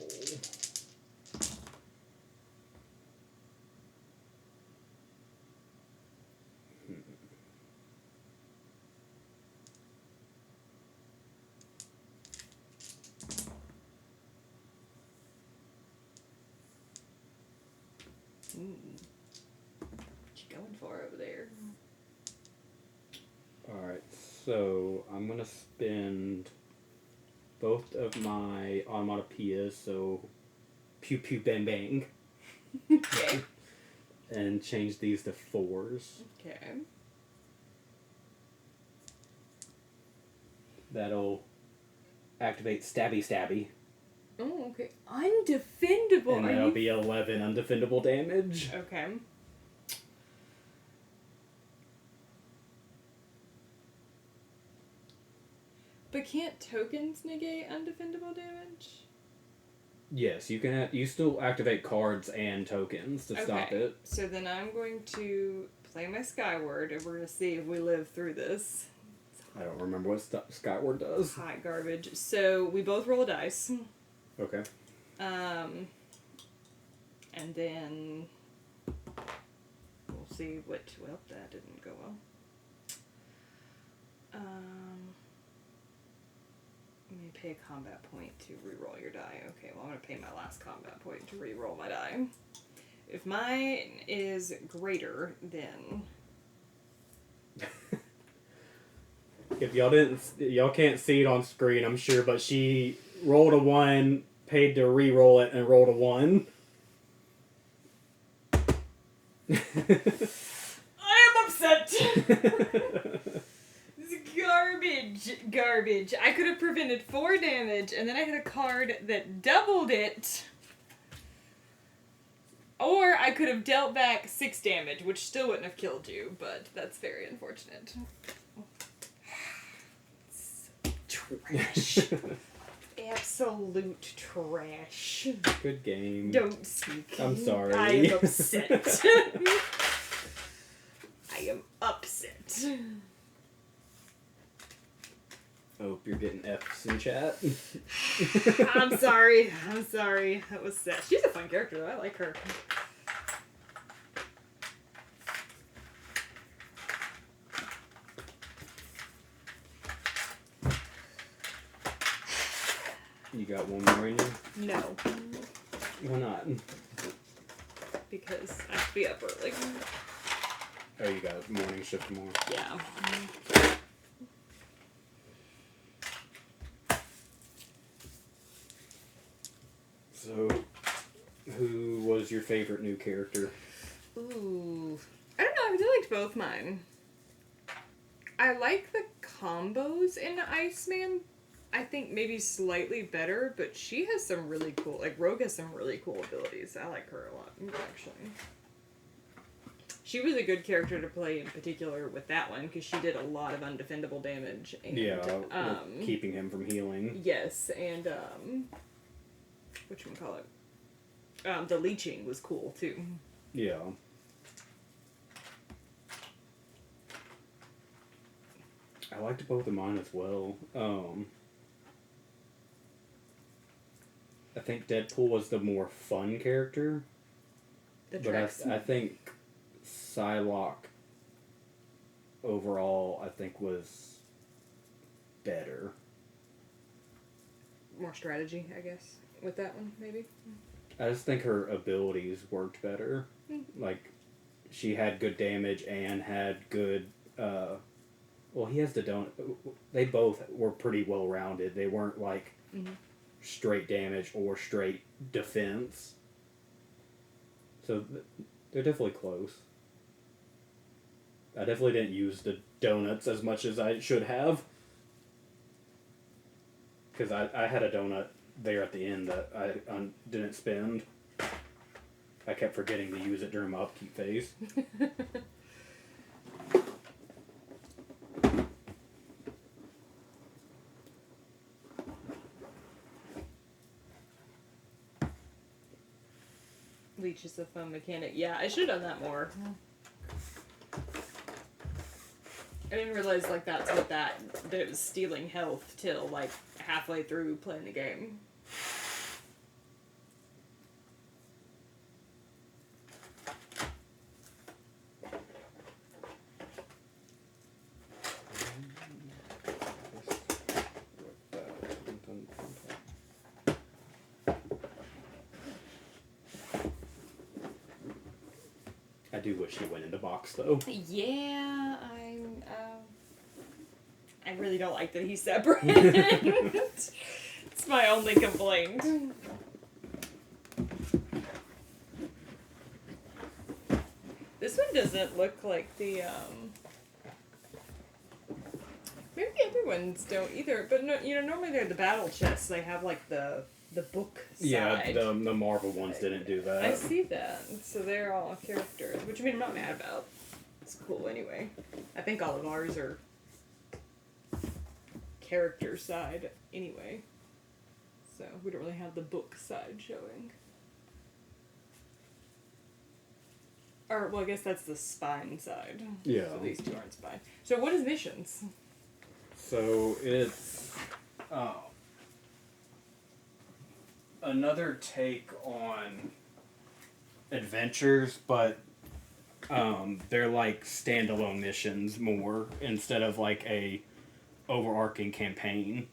What you going for over there? Alright, so I'm gonna spend both of my onomatopoeias, so pew pew bang bang, Okay. and change these to 4s. Okay. That'll activate stabby stabby, Oh, okay. Undefendable. and Are that'll you... be 11 undefendable damage. Okay. But can't tokens negate undefendable damage? Yes, you can. You still activate cards and tokens to stop Okay. it. So then I'm going to play my Skyward, and we're going to see if we live through this. I don't remember what Skyward does. Hot garbage. So we both roll a dice. Okay. And then we'll see what. Well, that didn't go well. Let me pay a combat point to reroll your die. Okay, well, I'm going to pay my last combat point to reroll my die. If mine is greater, then... If y'all can't see it on screen, I'm sure, but she rolled a 1, paid to re-roll it, and rolled a 1. I am upset! This is garbage. I could have prevented 4 damage, and then I had a card that doubled it. Or I could have dealt back 6 damage, which still wouldn't have killed you, but that's very unfortunate. Trash. Absolute trash. Good game. Don't speak. I'm sorry. I am upset. I am upset. Hope you're getting F's in chat. I'm sorry. That was sad. She's a fun character, though. I like her. You got one more in you? No, Why not? because I have to be up early. Oh, you got morning shift tomorrow. Yeah. So, who was your favorite new character? Ooh. I don't know, I really liked both mine. I like the combos in Iceman. I think maybe slightly better, but she has some really cool, like Rogue has some really cool abilities. I like her a lot, actually. She was a good character to play in particular with that one because she did a lot of undefendable damage. And, With keeping him from healing. Yes, and whatchamacallit? The leeching was cool too. Yeah. I liked both of mine as well. I think Deadpool was the more fun character. The But Trex. I think Psylocke overall, I think, was better. More strategy, I guess, with that one, maybe. I just think her abilities worked better. Like, she had good damage and had good, well, he has the donut. They both were pretty well rounded. They weren't like straight damage or straight defense. So they're definitely close. I definitely didn't use the donuts as much as I should have. Because I had a donut there at the end that I didn't spend. I kept forgetting to use it during my upkeep phase. Leech is a fun mechanic. Yeah, I should have done that more. I didn't realize like that's what that it was stealing health till like halfway through playing the game. I do wish he went in the box though. Yeah, I really don't like that he's separate. It's my only complaint. This one doesn't look like the maybe the other ones don't either. But no, you know, normally they're the battle chests. They have like the book side. Yeah, the Marvel ones didn't do that. I see that. So they're all characters, which I mean I'm not mad about. It's cool anyway. I think all of ours are character side anyway. So we don't really have the book side showing. Or well I guess that's the spine side. Yeah. So these two aren't spine. So what is missions? So it's another take on adventures, but they're like standalone missions more instead of like a overarching campaign.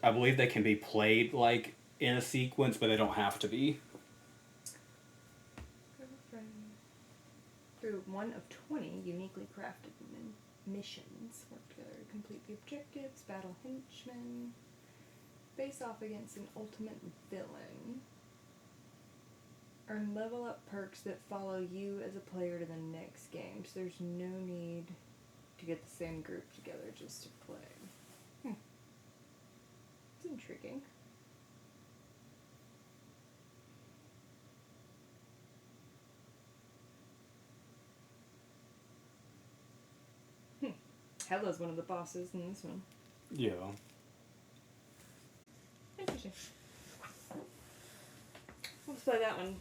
I believe they can be played like in a sequence, but they don't have to be. Through one of 20 uniquely crafted missions, work together to complete the objectives, battle henchmen, face off against an ultimate villain, earn level up perks that follow you as a player to the next game. So there's no need to get the same group together just to play. It's intriguing. Hella's one of the bosses in this one. Yeah. Interesting. Let's play that one.